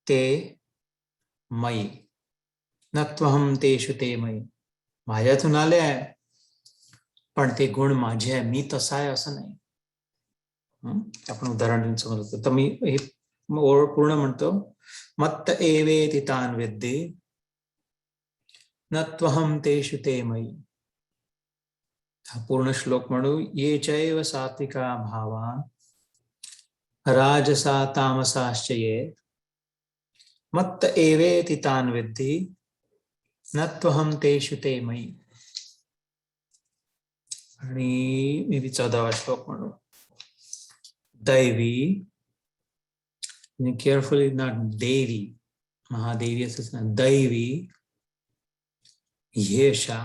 ते मयी, न त्वहम तेषु ते मयी. माझ्यातून आले आहे पण ते गुण माझे आहे, मी तसा आहे असं नाही. आपण उदाहरण समजतो. तर मी हे ओळ पूर्ण म्हणतो. मत्त एवेति तान् विद्धि न त्वहं तेषु ते मयि. हा पूर्ण श्लोक म्हणू. ये चैव सात्विका भावा राजसा तामसाश्च ये मत्त एवेति तान् विद्धि न त्वहं तेषु ते मयि. आणि मी 14वा श्लोक म्हणू. दैवी, केअरफुली, नॉट देवी, महादेवी असंच ना, दैवी येषा,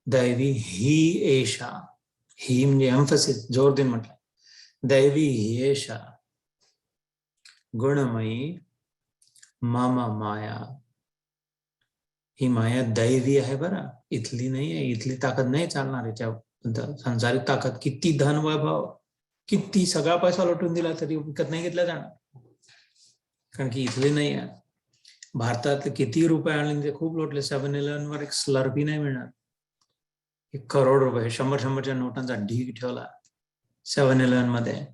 दैवी ही एषा, ही म्हणजे एम्फसिस, जोर देऊन म्हटलं. दैवी येषा गुणमयी मम माया. ही माया दैवी आहे बरं, इथली नाही आहे. इथली ताकद नाही चालणार याच्या. संसारिक ताकद, किती धन वैभव, किती सगळा पैसा लुटून दिला तरी विकत नाही घेतला जाणार, कारण की इथले नाही आहे. भारतात किती रुपये आणले खूप लोटले. 7-Eleven वर एक स्लर्पी नाही मिळणार. 1 करोड रुपये 100-100च्या नोटांचा ढीग ठेवला 7-Eleven मध्ये.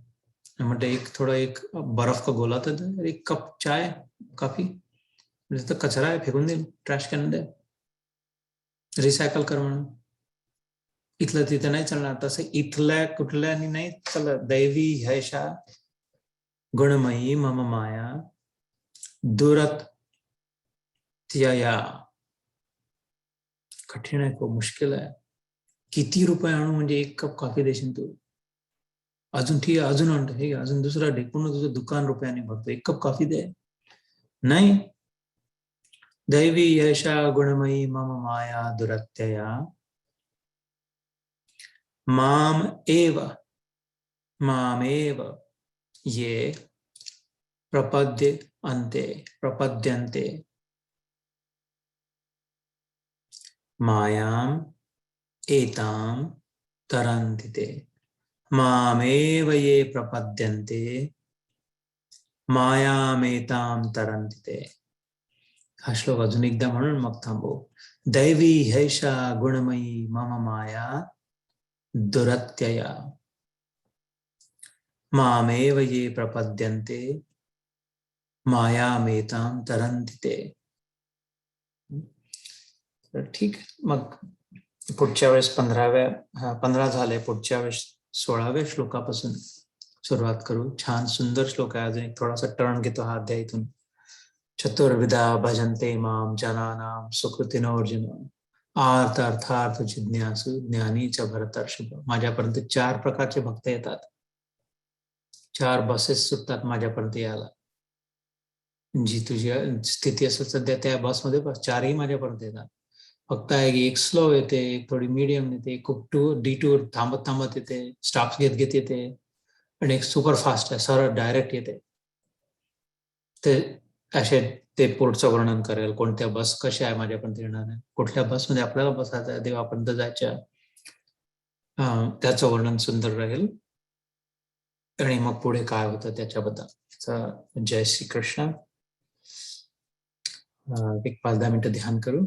म्हटलं एक बर्फ का गोला तर एक कप चाय कॉफी, तर कचरा आहे, फेकून देईल ट्रॅश कॅन मध्ये, रिसायकल कर म्हणून. इथलं तिथं नाही चालणार. तसं इथल्या कुठल्यानी नाही चालत. दैवी ह्यैषा गुणमयी मम माया दुरत्यया. कठीण आहे, खूप मुश्किल आहे. किती रुपये आणू म्हणजे 1 कप कॉफी देशील तू? अजून ठीक आहे, अजून आणतो, हे अजून दुसरा डे, पूर्ण तुझं दुकान रुपयाने भरतो, 1 कप कॉफी दे. नाही. दैवी यशा गुणमयी मम माया दुरत्यया माम एव ये प्रपद्यन्ते मायाम एताम तरन्ति ते. मामेव ये प्रपद्यन्ते मायामेताम तरन्ति ते. हा श्लोक अजून एकदा म्हणून मग थांबू. दैवी हैषा गुणमयी मम माया दुरत्यया मामेव ये प्रपद्यन्ते मायामेताम तरन्ति ते. ठीक. मग पुढच्या वेळेस 15 झाले. पुढच्या वेळेस 16व्या श्लोकापासून सुरुवात करू. छान सुंदर श्लोक आहे. अजून एक थोडासा टर्न घेतो हा अध्याय इथून. चतुर्विधा भजन्ते माम जनानां सुकृतिनो अर्जुन आर्त अर्थार्थ जिज्ञासु ज्ञानी च भरतर्षभ. माझ्यापर्यंत 4 प्रकारचे भक्त येतात. 4 बसेस सुटतात माझ्यापर्यंत यायला. जी तुझी स्थिती असेल सध्या त्या बसमध्ये बस 4ही माझ्यापर्यंत येतात. फक्त एक स्लो येते, एक थोडी मीडियम येते, खूप डिटूर थांबत थांबत येते, स्टॉप्स घेत घेत येते, आणि एक सुपर फास्ट आहे, सरळ डायरेक्ट येते. ते असे ते पुढचं वर्णन करेल. कोणत्या बस कशा आहे माझ्यापर्यंत येणार आहे, कुठल्या बसमध्ये आपल्याला बसायचं आहे, देवापर्यंत जायच्या, त्याचं वर्णन सुंदर राहील. आणि मग पुढे काय होतं त्याच्याबद्दल. जय श्री कृष्ण. एक 5-10 मिनिटं ध्यान करू.